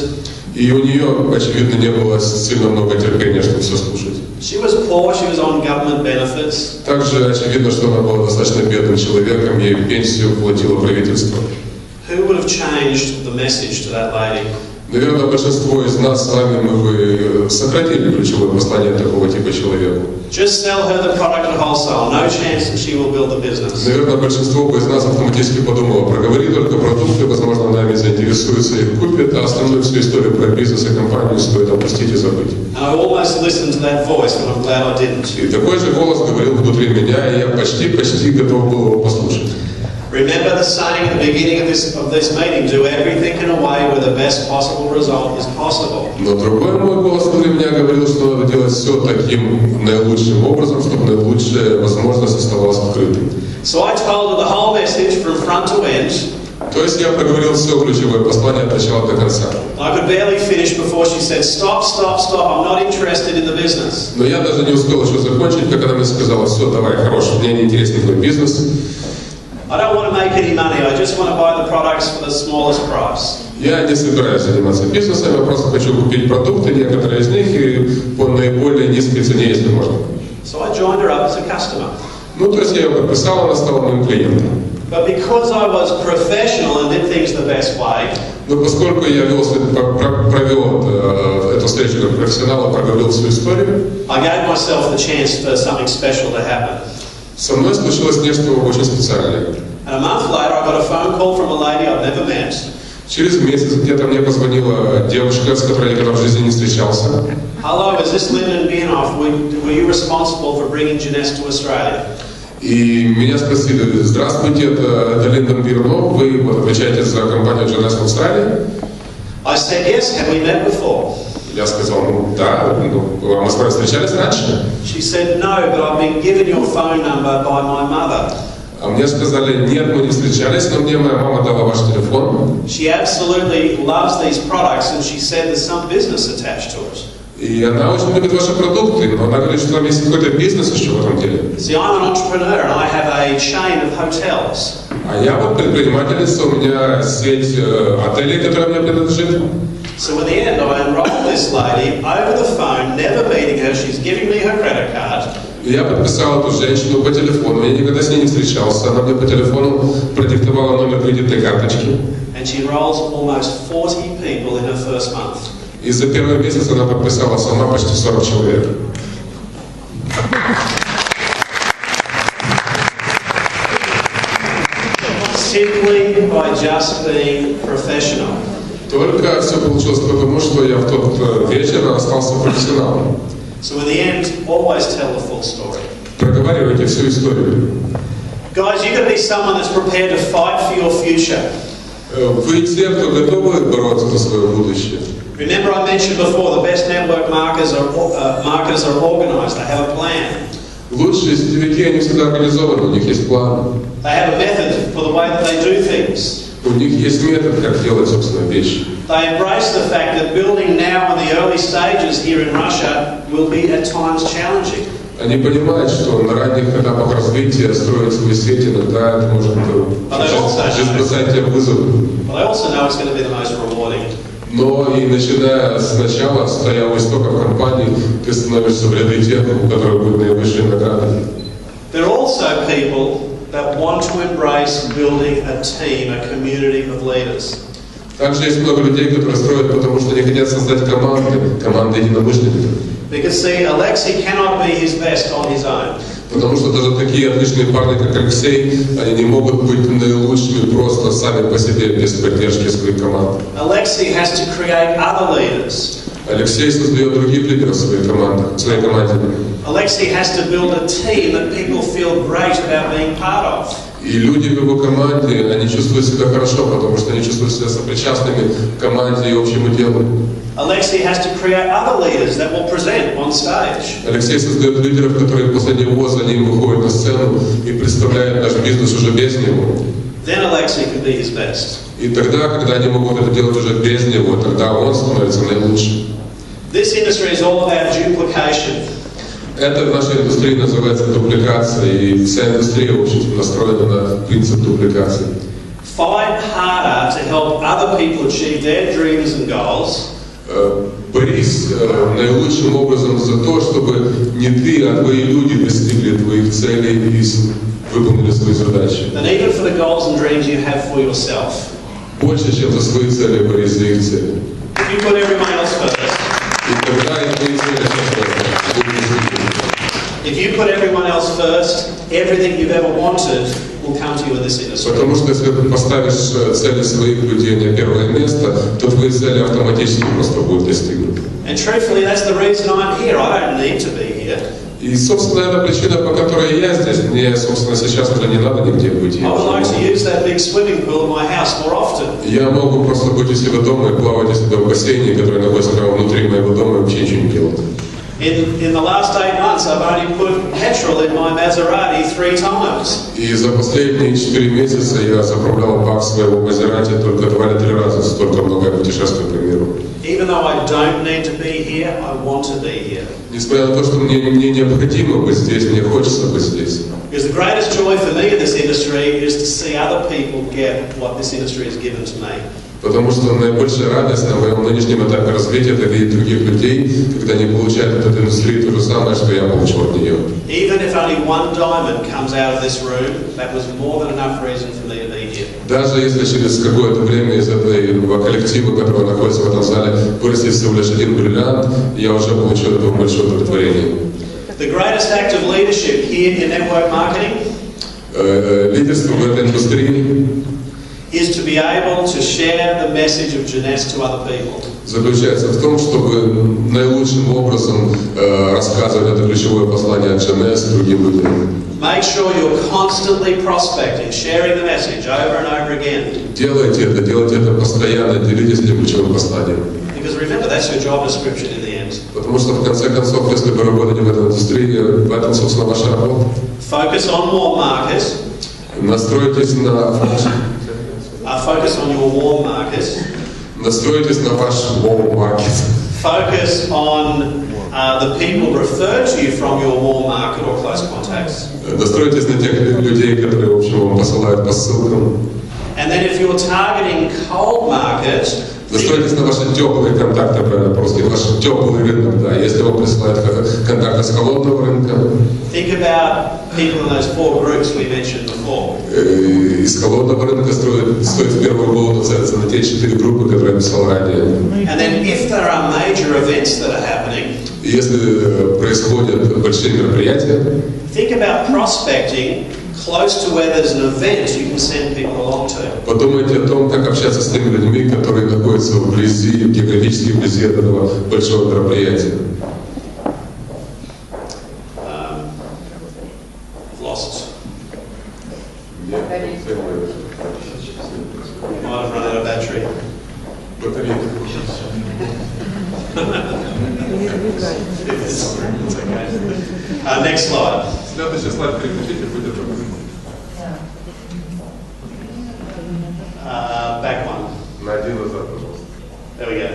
И у нее, очевидно, не было сильно много терпения, чтобы все слушать. She was poor, she was on government benefits. Также очевидно, что она была достаточно бедным человеком, ей пенсию платило правительство. Who would have changed the message to that lady? Наверное, большинство из нас с вами, мы бы сократили ключевое послание такого типа человеку. Just sell her the product at wholesale. No chance that she will build a business. Наверное, большинство бы из нас автоматически подумало, проговори только продукты, возможно, нами заинтересуются и купят, а остальную всю историю про бизнес и компанию стоит опустить и забыть. And I almost listened to that voice, but I'm glad I didn't. И такой же голос говорил внутри меня, и я почти готов был его послушать. Remember the saying at the beginning of this meeting, do everything in a way where the best possible result is possible. Но другой мой голос внутри меня говорил, что надо делать все таким наилучшим образом, чтобы наилучшая возможность оставалась открытой. So I told her the whole message from front to end. То есть я проговорил все ключевое послание от начала до конца. I could barely finish before she said, stop, stop, stop, I'm not interested in the business. Но я даже не успел еще закончить, как она мне сказала, все, давай, хорош, мне не интересен твой бизнес. I don't want to make any money, I just want to buy the products for the smallest price. Я не собираюсь заниматься бизнесом, я просто хочу купить продукты, некоторые из них, и по наиболее низкой цене, если можно. So I joined her up as a customer. Ну, то есть я ее подписал, она стала моим клиентом. But because I was professional and did things the best way, но поскольку я провел эту встречу как профессионал, проговорил всю историю, I gave myself the chance for something special to happen. Со мной случилось нечто очень специальное. And a month later, I got a phone call from a lady I've never met. Через месяц где-то мне позвонила девушка, с которой я никогда в жизни не встречался. Hello, is this Lindon Bирнова? Were you responsible for bringing Jeunesse to Australia? И меня спросили, здравствуйте, это Линдон Бирнова, вы отвечаете за компанию Jeunesse в Австралии? I said, yes, have we met before? Я сказал, да, мы с вами встречались раньше. She said, no, but I've been given your phone number by my mother. А мне сказали, нет, мы не встречались, но мне моя мама дала ваш телефон. She absolutely loves these products, and she said there's some business attached to it. И она очень любит ваши продукты, но она говорит, что там есть какой-то бизнес еще в этом деле. See, I'm an entrepreneur and I have a chain of hotels. А я вот предпринимательница, у меня сеть отелей, которая мне принадлежит. So in the end, I enrolled this lady over the phone, never meeting her. She's giving me her credit card. И я подписал эту женщину по телефону, я никогда с ней не встречался, она мне по телефону продиктовала номер кредитной карточки. And she enrolls almost 40 people in her first month. И за первый месяц она подписала сама почти 40 человек. Simply by just being professional. Только все получилось потому, что я в тот вечер остался профессионалом. So in the end, always tell the full story. Проговаривайте всю историю. Guys, you've got to be someone that's prepared to fight for your future. Вы те, кто готовы бороться за свое будущее. Remember I mentioned before, the best network marketers are organized. They have a plan. Лучшие сетевики, они всегда организованы, у них есть план. They have a method for the way that they do things. У них есть метод, как делать, собственно, вещи. They embrace the fact that building now in the early stages here in Russia will be at times challenging. Они понимают, что на ранних этапах развития строить свои сети иногда это может бросать тебе вызовы. But I also know it's going to be the most rewarding. Но и начиная сначала, стоя у истоков компании, ты становишься в ряды тех, у которых будет наивысшие награды. There are also people that want to embrace building a team, a community of leaders. Также есть много людей, которые строят, потому что они хотят создать команды единомышленников. Because see, Alexei cannot be his best on his own. Потому что даже такие отличные парни, как Алексей, они не могут быть наилучшими просто сами по себе, без поддержки своих команд. Alexei has to create other leaders. Алексей создает других лидеров в своей команде. Alexei has to build a team that people feel great about being part of. И люди в его команде, они чувствуют себя хорошо, потому что они чувствуют себя сопричастными к команде и общему делу. Alexei has to create other leaders that will present on stage. Алексей создает лидеров, которые после него за ним выходят на сцену и представляют наш бизнес уже без него. Then Alexei can be his best. И тогда, когда они могут это делать уже без него, тогда он становится наилучшим. This industry is all about duplication. Это в нашей индустрии называется дупликация, и вся индустрия, в общем-то, настроена на принцип дупликации. Fight harder to help other people achieve their dreams and goals. Борись наилучшим образом за то, чтобы не ты, а твои люди достигли твоих целей и выполнили свои задачи. And even for the goals and dreams you have for yourself. Больше, чем за свои цели, борись за их цели. If you put everyone else first. И тогда и твои цели If you put everyone else first, everything you've ever wanted will come to you in this industry. Потому что если ты поставишь цели своих людей на первое место, то твои цели автоматически просто будут достигнуты. And truthfully, that's the reason I'm here. I don't need to be here. И, собственно, это причина, по которой я здесь. Мне, собственно, сейчас уже не надо нигде быть. I would like to use that big swimming pool in my house more often. Я могу просто быть у себя дома и плавать у себя в бассейне, который находится прямо внутри моего дома, и вообще ничего не делать. In the last 8 months, I've only put petrol in my Maserati 3 times. И за последние 4 месяца я заправлял бак своего Мазерати только 2 или 3 раза, столько много я путешествую по миру. Even though I don't need to be here, I want to be here. Несмотря на то, что мне необходимо быть здесь, мне хочется быть здесь. Because the greatest joy for me in this industry is to see other people get what this industry has given to me. Потому что наибольшая радость на моем нынешнем этапе развития — это видеть других людей, когда они получают от этой индустрии то же самое, что я получил от нее. Even if only one diamond comes out of this room, that was more than enough reason for me to be here. Даже если через какое-то время из этого коллектива, который находится в этом зале, вырастет всего лишь один бриллиант, я уже получу от этого большое удовлетворение. The greatest act of leadership here in network marketing Лидерство в этой индустрии is to be able to share the message of Jeunesse to other people. Заключается в том, чтобы наилучшим образом рассказывать это ключевое послание от Jeunesse другим людям. Make sure you're constantly prospecting, sharing the message over and over again. Делайте это постоянно, делитесь этим ключевым посланием. Because remember, that's your job description in the end. Потому что в конце концов, если вы работаете в этой индустрии, в этом, собственно, ваша работа. Focus on warm market. Настройтесь на Focus on your warm market. Настройтесь на ваш warm market. Focus on the people referred to you from your warm market or close contacts. Настройтесь на тех людей, которые, в общем, вам посылают по ссылкам. And then if you're targeting cold market, настройтесь на ваши теплые контакты, правильно по-русски, ваш теплый рынок, да. Если вам присылают контакты с холодного рынка. Think about people in those 4 groups we mentioned before. Из холодного рынка стоит в первую голову нацелиться на те 4 группы, которые я писал ранее. And then if there are major events that are happening, если происходят большие мероприятия, think about prospecting close to where there's an event you can send people along to. Подумайте о том, как общаться с теми людьми, которые находятся вблизи, географически вблизи этого большого мероприятия. Lost. Might have run out of battery. It's okay. Next slide. Следующий слайд переключите, будет back one. на один назад, пожалуйста. There we go.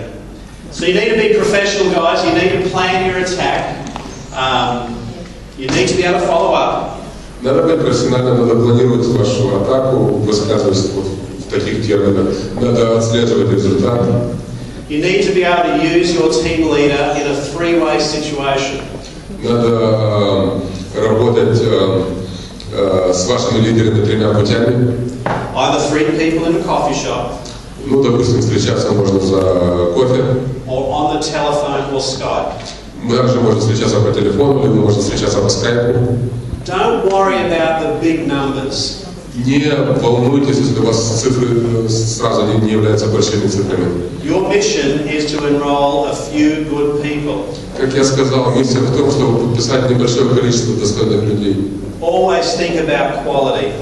So you need to be professional, guys. You need to plan your attack. You need to be able to follow up. Надо быть профессиональным, надо планировать вашу атаку, высказываясь вот в таких терминах. Надо отслеживать результат. You need to be able to use your team leader in a 3-way situation. Надо работать с вашими лидерами 3 путями. Either friend people in a coffee shop. Ну, допустим, встречаться можно за кофе. Or on the telephone or Skype. Мы также можем встречаться по телефону, либо можно встречаться по скайпу. Don't worry about the big numbers. Не волнуйтесь, если у вас цифры сразу не являются большими цифрами. Your mission is to enroll a few good people. Как я сказал, миссия в том, чтобы подписать небольшое количество достойных людей. Always think about quality.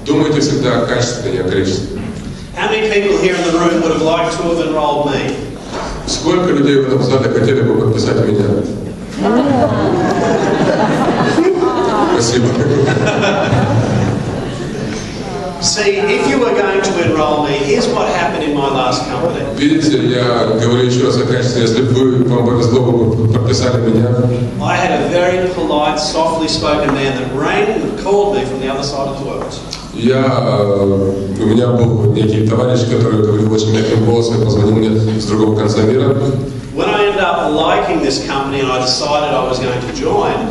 Думайте всегда о качестве, не о количестве. How many people here in the room would have liked to have enrolled me? Сколько людей в этом зале хотели бы подписать меня? Спасибо. See, if you were going to enroll me, here's what happened in my last company. Видите, я говорю еще раз о качестве. Если бы вам повезло, вы подписали меня. I had a very polite, softly spoken man that rang and called me from the other side of the world. У меня был некий товарищ, который говорил очень мягким голосом и позвонил мне с другого конца мира. When I ended up liking this company and I decided I was going to join,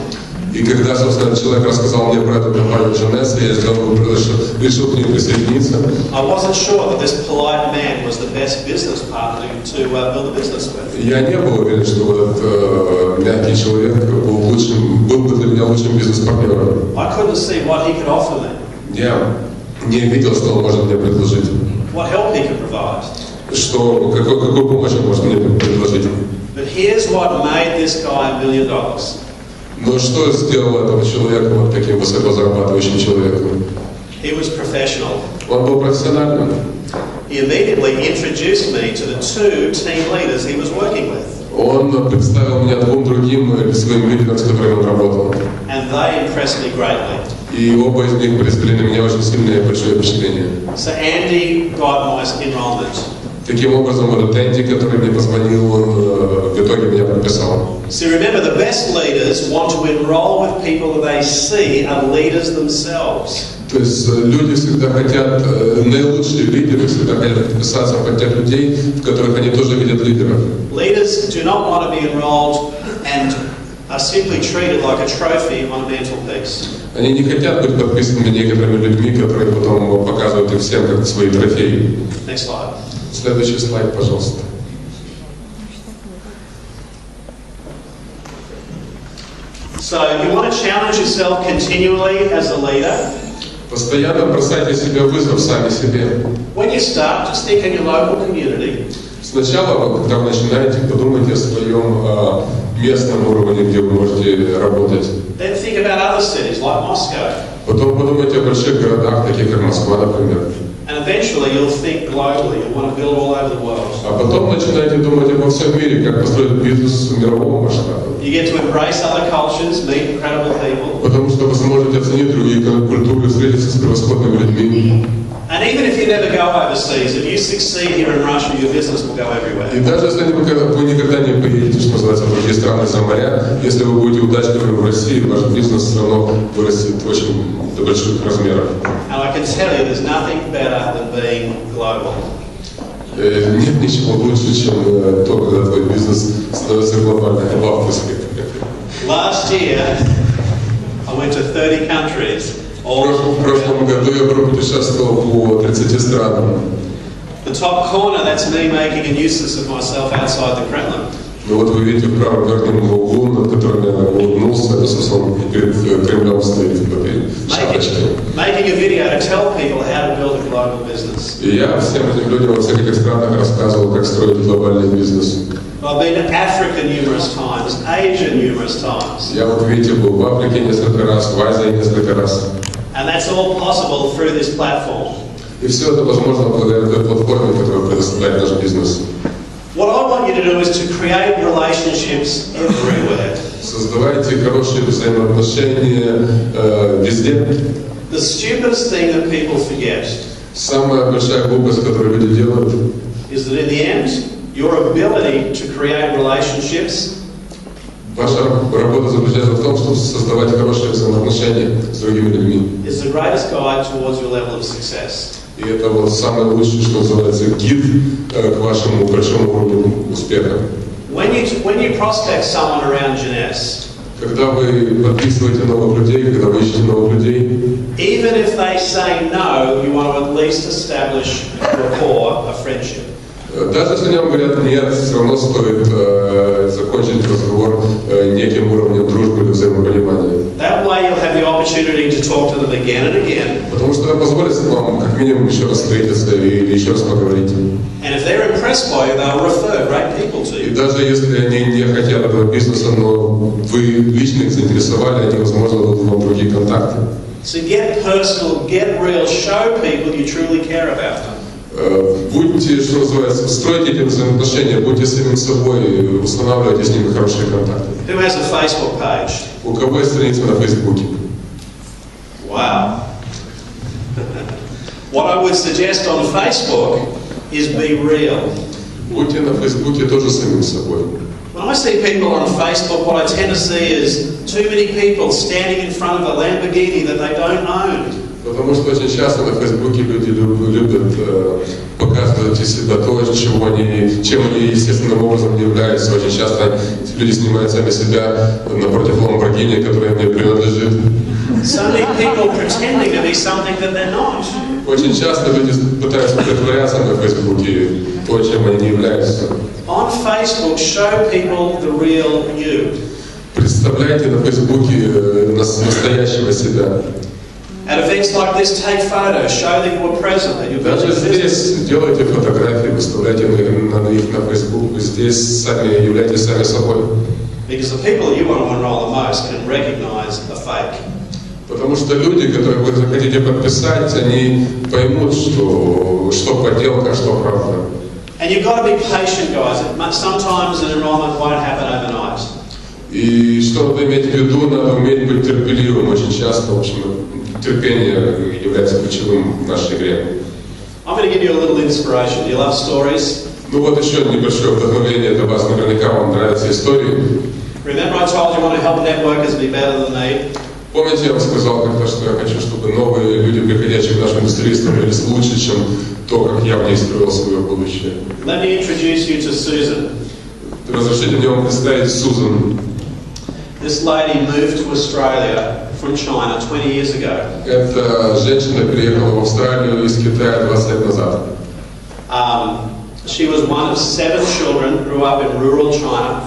и когда, собственно, человек рассказал мне про эту компанию Джонес, я сделал выбор, решил к ней присоединиться. I wasn't sure that this polite man was the best business partner to build a business with. Я не был уверен, что этот мягкий человек был бы для меня лучшим бизнес-партнером. I couldn't see what he could offer me. Я не видел, что он может мне предложить. What help he could provide. Какую помощь он может мне предложить. But here's what made this guy $1 million. Но что сделало этого человека вот таким высокозарабатывающим человеком? He was professional. Он был профессиональным. He immediately introduced me to the 2 team leaders he was working with. Он представил меня 2 другим своим лидерам, с которыми он работал. And they impressed me greatly. И оба из них произвели на меня очень сильное и большое впечатление. So Andy got my enrollment. Таким образом, этот Энди, который мне позвонил, он в итоге меня подписал. So remember, the best leaders want to enroll with people that they see are leaders themselves. То есть люди всегда хотят, наилучшие лидеры всегда хотят подписаться под тех людей, в которых они тоже видят лидеров. Leaders do not want to be enrolled and are simply treated like a trophy on a mantelpiece. Они не хотят быть подписанными некоторыми людьми, которые потом показывают их всем как свои трофеи. Next slide. Следующий слайд, пожалуйста. So you want to challenge yourself continually as a leader. Постоянно бросайте себе вызов сами себе. When you start, just think in your local community. Сначала, когда вы начинаете, подумайте о своем местном уровне, где вы можете работать. Then think about other cities like Moscow. Потом подумайте о больших городах, таких как Москва, например. And eventually you'll think globally. You'll want to build all over the world. А потом начинаете думать обо всем мире, как построить бизнес мирового масштаба. You get to embrace other cultures, meet incredible people. Потому что вы сможете оценить другие культуры, встретиться с превосходными людьми. And even if you never go overseas, if you succeed here in Russia, your business will go everywhere. И даже если вы никогда не поедете, что называется, в другие страны за моря, если вы будете удачливы в России, ваш бизнес все равно вырастет очень до больших размеров. And I can tell you, there's nothing better than being global. Нет ничего лучше, чем то, когда твой бизнес становится глобальным. Last year, I went to 30 countries. В прошлом году я путешествовал по 30 странам. The top corner, that's me making a nuisance of myself outside the Kremlin. Ну вот вы видите в правом верхнем углу, над которым я улыбнулся, это собственно перед Кремлем стоит в этой шапочке. Making a video to tell people how to build a global business. И я всем этим людям во всех этих странах рассказывал, как строить глобальный бизнес. I've been to Africa numerous times, Asia numerous times. Я вот, видите, был в Африке несколько раз, в Азии несколько раз. And that's all possible through this platform. И все это возможно благодаря той платформе, которую предоставляет наш бизнес. What I want you to do is to create relationships everywhere. Создавайте хорошие взаимоотношения везде. The stupidest thing that people forget Самая большая глупость, которую люди делают, is that in the end, your ability to create relationships ваша работа заключается в том, чтобы создавать хорошие взаимоотношения с другими людьми. is the greatest guide towards your level of success. И это вот самое лучшее, что называется, гид к вашему большому уровню успеха. When you prospect someone around Jeunesse, Когда вы подписываете новых людей, когда вы ищете новых людей, even if they say no, you want to at least establish a rapport, a friendship. даже если они вам говорят нет, все равно стоит закончить разговор неким уровнем дружбы или взаимопонимания. That way you'll have the opportunity to talk to them again and again. Потому что это позволит вам как минимум еще раз встретиться или еще раз поговорить. And if they're impressed by you, they'll refer great people to И you. даже если они не хотят этого бизнеса, но вы лично их заинтересовали, они, возможно, дадут вам другие контакты. So get personal, get real, show people you truly care about them. Будьте, что называется, стройте эти взаимоотношения, будьте самим собой, устанавливайте с ними хорошие контакты. Who has a Facebook page? У кого есть страница на Фейсбуке? Wow. What I would suggest on Facebook is be real. Будьте на Фейсбуке тоже самим собой. When I see people on Facebook, what I tend to see is too many people standing in front of a Lamborghini that they don't own. Потому что очень часто на Фейсбуке люди любят показывать из себя то, чем они естественным образом не являются. Очень часто люди снимают сами себя напротив Ламборгини, которая им не принадлежит. So many people pretending to be something that they're not. Очень часто люди пытаются притворяться на Фейсбуке то, чем они не являются. On Facebook, show people the real you. Представляйте на Фейсбуке настоящего себя. At events like this, take photos, show that you were present, that you're building Даже a business. здесь делайте фотографии, выставляйте их на Facebook. Вы здесь сами являетесь сами собой. Because the people you want to enroll the most can recognize a fake. Потому что люди, которые вы захотите подписать, они поймут, что подделка, а что правда. And you've got to be patient, guys. Sometimes an enrollment won't happen overnight. И что надо иметь в виду, надо уметь быть терпеливым. Очень часто, в общем, терпение является ключевым в нашей игре. I'm going to give you a little inspiration. Do you love stories? Ну вот еще небольшое вдохновение для вас. Наверняка вам нравятся истории. Remember I told you I want to help networkers be better than me? Помните, я вам сказал как-то, что я хочу, чтобы новые люди, приходящие в нашу индустрию, становились лучше, чем то, как я в ней строил свое будущее. Let me introduce you to Susan. Разрешите мне вам представить Сузан. This lady moved to Australia from China 20 years ago. Эта женщина переехала в Австралию из Китая 20 лет назад. She was one of 7 children, grew up in rural China.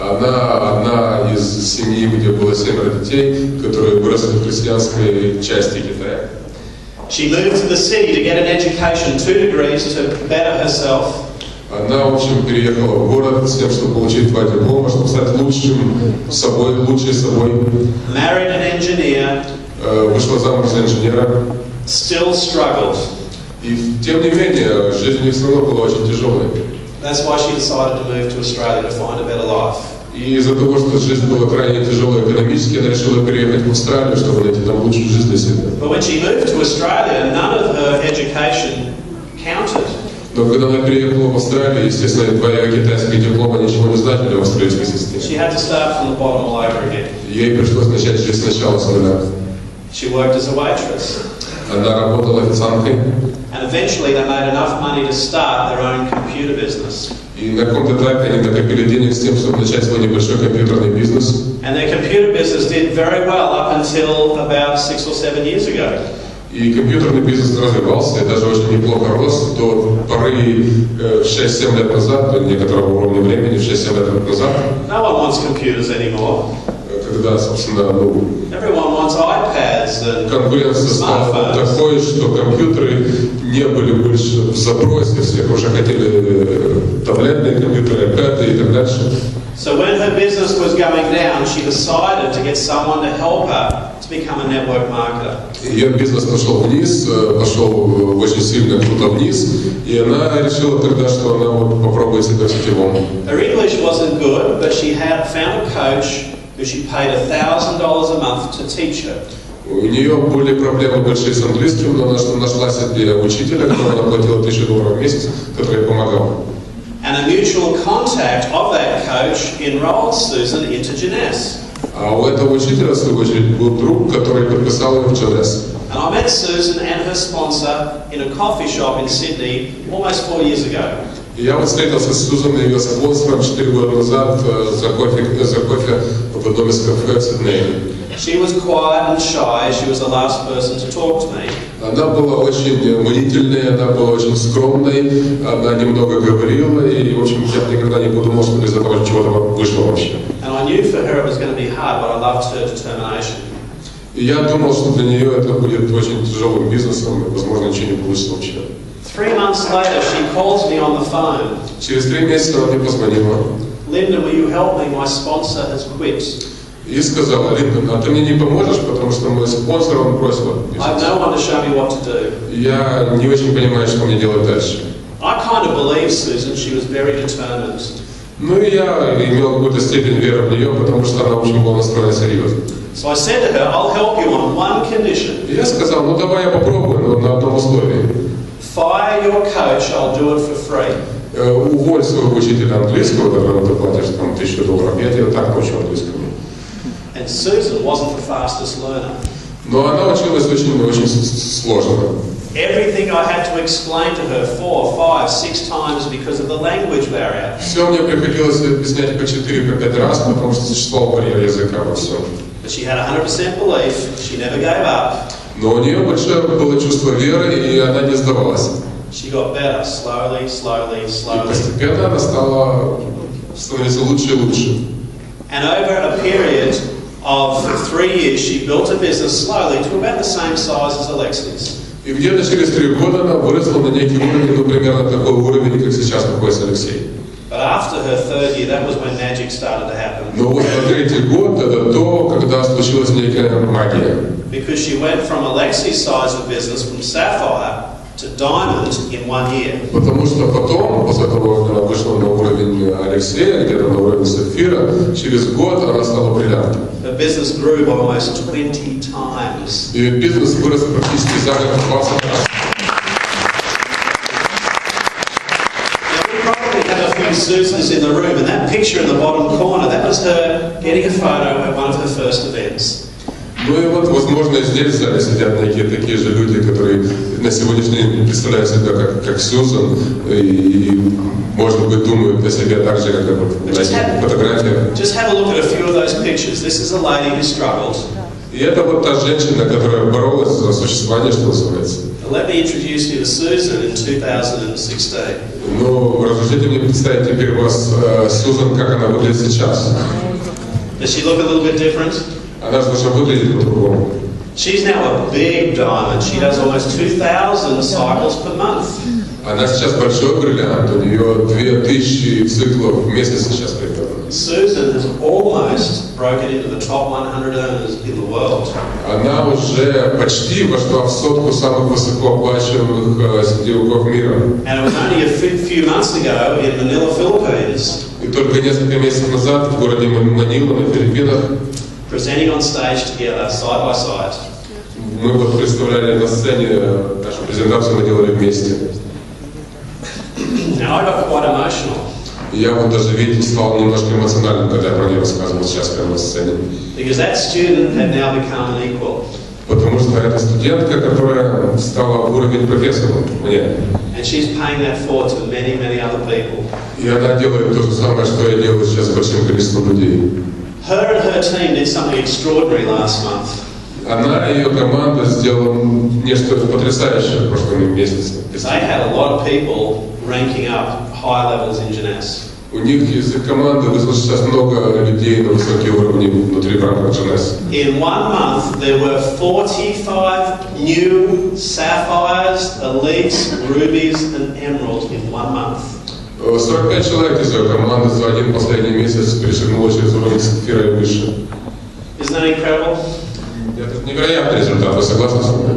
Она одна из семьи, где было 7 детей, которые выросли в крестьянской части Китая. She moved to the city to get an education, 2 degrees, to better herself. Она, в общем, переехала в город с тем, чтобы получить 2 диплома, чтобы стать лучшей собой. Married an engineer. Вышла замуж за инженера. Still struggled. И тем не менее, жизнь у них все равно была очень тяжелой. That's why she decided to move to Australia to find a better life. И из-за того, что жизнь была крайне тяжелая экономически, она решила переехать в Австралию, чтобы найти там лучшую жизнь для себя. But when she moved to Australia, none of her education counted. Но когда она переехала в Австралию, естественно, твоя китайская диплома ничего не значили в австралийской системе. She had to start from the bottom all over again. Ей пришлось начать жизнь сначала с нуля. She worked as a waitress. Она работала официанткой. And eventually they made enough money to start their own computer business. И на каком-то этапе они накопили денег с тем, чтобы начать свой небольшой компьютерный бизнес. And their computer business did very well up until about 6 or 7 years ago. И компьютерный бизнес развивался, и даже очень неплохо рос до поры 6-7 лет назад, до некоторого уровня времени, 6-7 лет назад. No one wants computers anymore. Когда, собственно, Everyone wants iPads and конкуренция стала такой, что компьютеры не были больше в запросе, всех уже хотели таблетные компьютеры, iPad и так дальше. So when her business was going down, she decided to get someone to help her to become a network marketer. Ее бизнес пошел вниз, пошел очень сильно круто вниз, и она решила тогда, что она вот попробует себя в сетевом. Her English wasn't good, but she had found a coach who she paid $1,000 a month to teach her. У нее были проблемы большие с английским, но она нашла себе учителя, которому она платила $1000 в месяц, который ей помогал. And a mutual contact of that coach enrolled Susan into Jeunesse. А у этого учителя, в свою очередь, был друг, который подписал ее в Jeunesse. And I met Susan and her sponsor in a coffee shop in Sydney almost 4 years ago. Я вот встретился с Сузан и ее спонсором 4 года назад за кофе в доме с кафе в Сиднее. She was quiet and shy. She was the last person to talk to me. Она была очень мнительной, она была очень скромной, она немного говорила, и, в общем, я никогда не подумал, что из этого чего-то вышло вообще. And I knew for her it was going to be hard, but I loved her determination. И я думал, что для нее это будет очень тяжелым бизнесом, и, возможно, ничего не получится вообще. 3 months later, she calls me on the phone. Через 3 месяца она мне позвонила. Linda, will you help me? My sponsor has quit. И сказала: Линдона, а ты мне не поможешь, потому что мой спонсор, он бросил I have no one to show me what to do. Я не очень понимаю, что мне делать дальше. I kind of believed Susan. She was very determined. Ну и я имел какую-то степень веры в нее, потому что она очень была настроена серьезно. So I said to her, I'll help you on one condition. И я сказал: ну давай я попробую, но на одном условии. Fire your coach, I'll do it for free. Уволь своего учителя английского, которому ты платишь там $1000, я тебя так научу английскому. And Susan wasn't the fastest learner. Но она училась очень сложно. Everything I had to explain to her 4, 5, 6 times because of the language barrier. Все мне приходилось объяснять по 4-5 раз, потому что существовал барьер языка во всем. But she had 100% belief. She never gave up. Но у нее большое было чувство веры, и она не сдавалась. She got better, slowly, slowly, И slowly. постепенно она стала становиться лучше и лучше. And over a period of 3 years, she built a business slowly to about the same size as Alexi's. И где-то через 3 года она выросла на некий уровень, ну, примерно такой уровень, как сейчас находится Алексей. But after her 3rd year, that was when magic started to happen. Но вот на 3-й год это то, когда случилась некая магия. Because she went from Alexi's size of business, from Sapphire to Diamond in 1 year. Потому что потом, после того, как она вышла на уровень Алексея, где-то на уровень Сапфира, через год она стала бриллиантом. Her business grew by almost 20 times. И бизнес вырос практически за год в 20 раз. Susans in the room, and that picture in the bottom corner, that was her getting a photo at one of her first events. Ну и вот, возможно, здесь в зале сидят некие такие же люди, которые на сегодняшний день представляют себя как Сьюзан, и, может быть, думают о себе так же, как вот на этих фотографиях. Just have a look at a few of those pictures. This is a lady who struggled. И это вот та женщина, которая боролась за существование, что называется. Let me introduce you to Susan in 2016. Ну, разрешите мне представить теперь вас, Сьюзан, как она выглядит сейчас. Does she look a little bit different? Она же должна выглядеть по-другому. She's now a big diamond. She does almost 2,000 cycles per month. Она сейчас большой бриллиант, у нее 2000 циклов в месяц сейчас примерно. Susan has almost broken into the top 100 earners in the world. Она уже почти вошла в сотку самых высокооплачиваемых сетевиков мира. And it was only a few months ago in Manila, Philippines. И только несколько месяцев назад в городе Манила на Филиппинах presenting on stage together, side by side. мы вот представляли на сцене, нашу презентацию мы делали вместе. Now I got quite emotional. Я вот даже, видите, стал немножко эмоциональным, когда я про нее рассказывал сейчас прямо на сцене. Because that student had now become an equal. Потому что это студентка, которая стала в уровень профессора мне. And she's paying that forward to many, many other people. И она делает то же самое, что я делаю сейчас с большим количеством людей. Her and her team did something extraordinary last month. Она и ее команда сделала нечто потрясающее в прошлом месяце. They had a lot of people ranking up high levels in Jeunesse. У них из их команды вышло сейчас много людей на высокие уровни внутри в рамках Jeunesse. In 1 month, there were 45 new sapphires, elites, rubies, and emeralds in 1 month. 45 человек из ее команды за один последний месяц перешагнуло через уровень сапфира и выше. Isn't that incredible? Это невероятный результат, вы согласны со мной?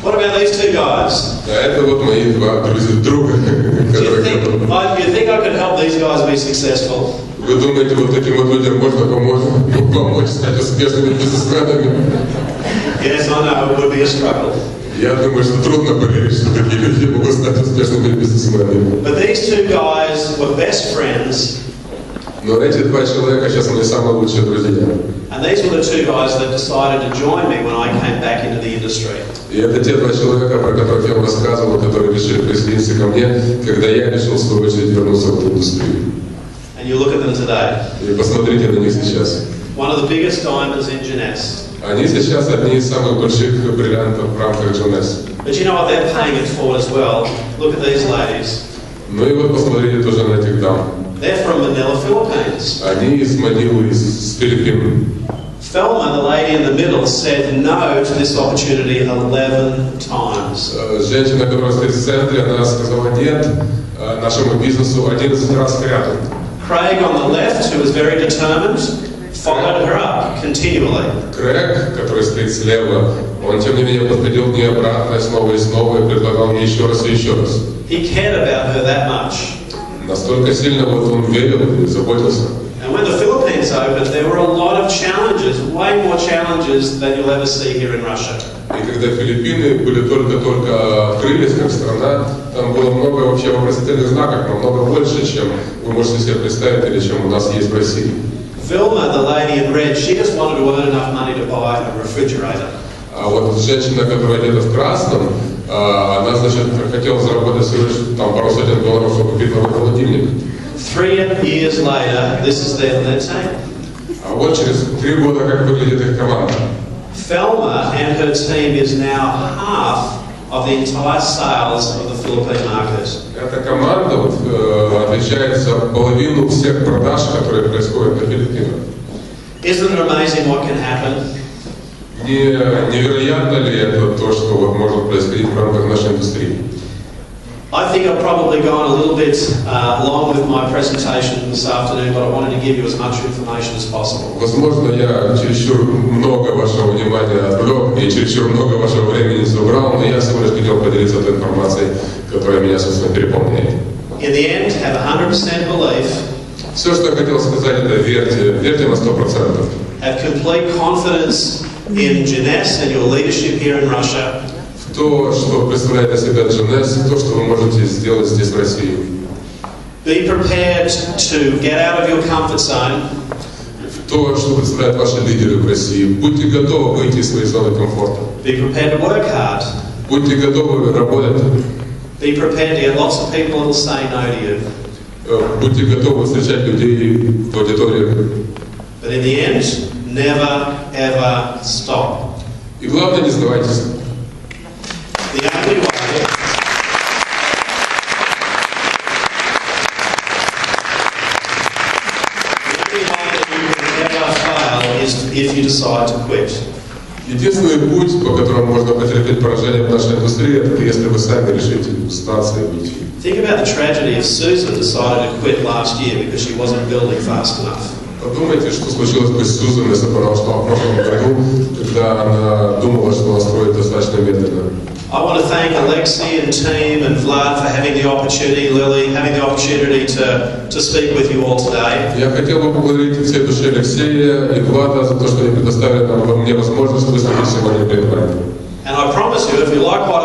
What about these two guys? А это вот мои два друга, которые... You think I could help these guys be successful? Вы думаете, вот таким вот людям можно помочь стать успешными бизнесменами? Yes, I know, it would be a struggle. Я думаю, что трудно поверить, что такие люди могут стать успешными бизнесменами. But these two guys were best friends. Но эти два человека сейчас мои самые лучшие друзья. And these were the two guys that decided to join me when I came back into the industry. И это те два человека, про которых я вам рассказывал, которые решили присоединиться ко мне, когда я решил, в свою очередь, вернуться в эту индустрию. And you look at them today. И посмотрите на них сейчас. One of the biggest diamonds in Jeunesse. Они сейчас одни из самых больших бриллиантов в рамках Jeunesse. But you know what they're paying it forward as well? Look at these ladies. Ну и вот посмотрите тоже на этих дам. They're from Manila, Philippines. Они из Манилы, из Филиппин. Thelma, the lady in the middle, said no to this opportunity 11 times. Женщина, которая стоит в центре, она сказала нет нашему бизнесу 11 раз к ряду. Craig on the left, who was very determined, followed her up continually. Крэг, который стоит слева, он тем не менее подходил к ней обратно снова и снова и предлагал ей еще раз и еще раз. He cared about her that much. Настолько сильно вот он верил и заботился. And when the Philippines opened, there were a lot of challenges, way more challenges than you'll ever see here in Russia. И когда Филиппины были только открылись как страна, там было много вообще вопросительных знаков, намного больше, чем вы можете себе представить или чем у нас есть в России. Vilma, the lady in red, she just wanted to earn enough money to buy a refrigerator. А вот женщина, которая одета в красном, она, значит, хотела заработать всего лишь там пару сотен $, чтобы купить новый холодильник. 3 years later, this is their team. А вот через 3 года как выглядит их команда. Thelma and her team is now half of the entire sales of the Philippine market. Эта команда вот, отвечает за половину всех продаж, которые происходят на Филиппинах. Isn't it amazing what can happen? Невероятно ли это то, что вот может происходить в рамках нашей индустрии? I think I've probably gone a little bit long with my presentation this afternoon, but I wanted to give you as much information as possible. Возможно, я чересчур много вашего внимания отвлек и чересчур много вашего времени забрал, но я всего лишь хотел поделиться той информацией, которая меня, собственно, переполняет. In the end, have 100% belief. Все, что я хотел сказать, это верьте на 100%. Have complete confidence in Jeunesse and your leadership here in Russia. То, что представляет из себя Jeunesse, то, что вы можете сделать здесь, в России. Be prepared to get out of your comfort zone. То, что представляют ваши лидеры в России. Будьте готовы выйти из своей зоны комфорта. Be prepared to work hard. Будьте готовы работать. Be prepared to get lots of people that will say no to you. Будьте готовы встречать людей в аудитории. But in the end, never ever stop. И главное, не сдавайтесь. The only way that you can ever fail is if you decide to quit. Единственный путь, по которому можно потерпеть поражение в нашей индустрии, это если вы сами решите сдаться и уйти. Think about the tragedy of Susan decided to quit last year because she wasn't building fast enough. Подумайте, что случилось бы с Сьюзан, если бы она ушла в прошлом году, когда она думала, что она строит достаточно медленно. I want to thank Alexei and team and Vlad for having the opportunity, Lily, having the opportunity to speak with you all today. Я хотел бы поблагодарить от всей души Алексея и Влада за то, что они предоставили мне возможность выступить сегодня перед вами. And I promise you, if you like what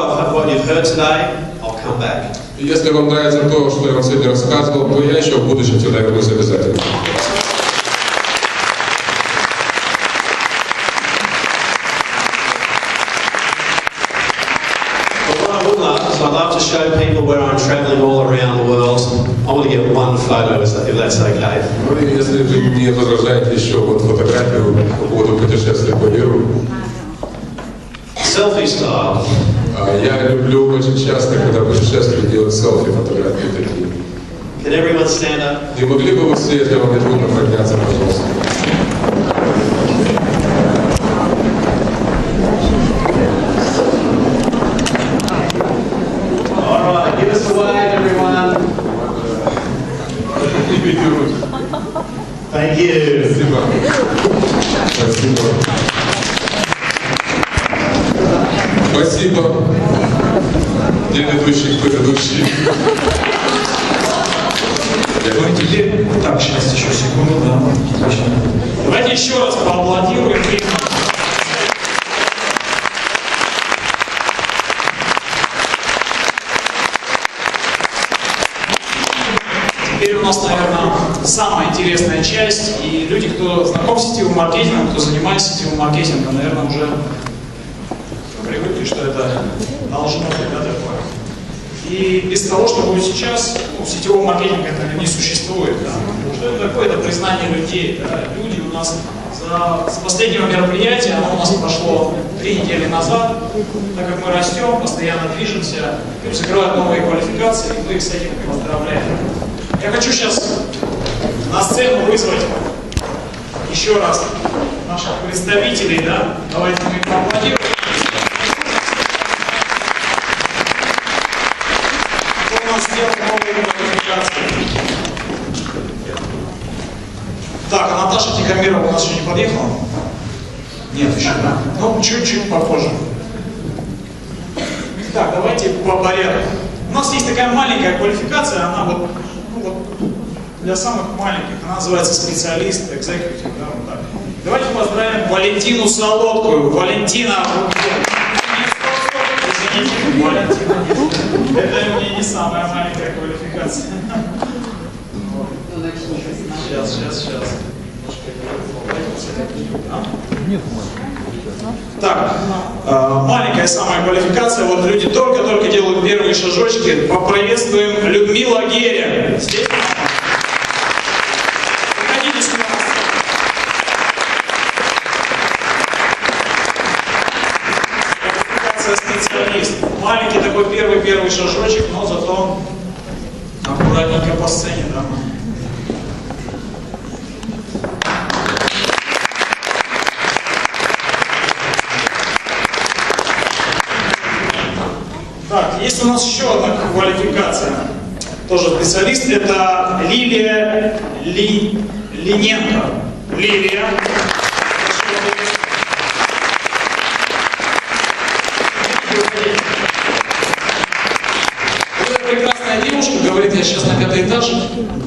you've heard today, I'll come back. Если вам нравится то, что я вам сегодня рассказывал, то я еще в будущем всегда вернусь обязательно. I'd love to show people where I'm travelling all around the world. I want to get one photo, if that's okay. Если вы не возражаете еще вот фотографию по поводу путешествия по миру. Selfie style. Я люблю очень часто, когда путешествую, делать селфи фотографии такие. Can everyone stand up? Не могли бы вы все, если вам не трудно, подняться, пожалуйста? Thank you. Спасибо. Спасибо. Спасибо. Предыдущий. Ну, теперь, так, сейчас еще секунду, да. Давайте еще раз поаплодируем. Теперь у нас, наверное, самая интересная часть, и люди, кто знаком с сетевым маркетингом, кто занимается сетевым маркетингом, наверное, уже привыкли, что это должно быть, да, такое. И без того, что будет сейчас, сетевого маркетинга это не существует. Да. Что это такое? Это признание людей. Да. Люди у нас с последнего мероприятия, оно у нас прошло 3 недели назад, так как мы растем, постоянно движемся, закрывают новые квалификации, и мы их с этим поздравляем. Я хочу сейчас на сцену вызвать еще раз наших представителей, да? Давайте мы их поаплодируем. Кто у нас сделал новые квалификации? Так, а Наташа Тихомирова у нас еще не подъехала? Нет еще, да? Ну, чуть-чуть попозже. Так, давайте по порядку. У нас есть такая маленькая квалификация, она вот для самых маленьких, она называется специалист, экзекутив, да, вот так. Давайте поздравим Валентину Солодкую. Валентина, извините, Валентина, это у меня не самая маленькая квалификация. Сейчас. Так, маленькая самая квалификация, вот люди только-только делают первые шажочки. Поприветствуем Людмила Геря. Здесь. Проходите сюда. Квалификация специалист. Маленький такой первый шажочек, но зато аккуратненько по сцене, да. Так, есть у нас еще одна квалификация, тоже специалист, это Лилия Линенко. Лилия. Вот эта прекрасная девушка говорит, я сейчас на 5-й этаж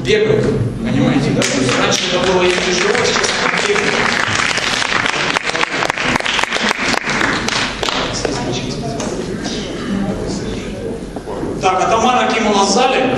бегаю, понимаете, да? То есть раньше это было и тяжело, сейчас она бегает. Так, а Тамара Ким у нас в зале?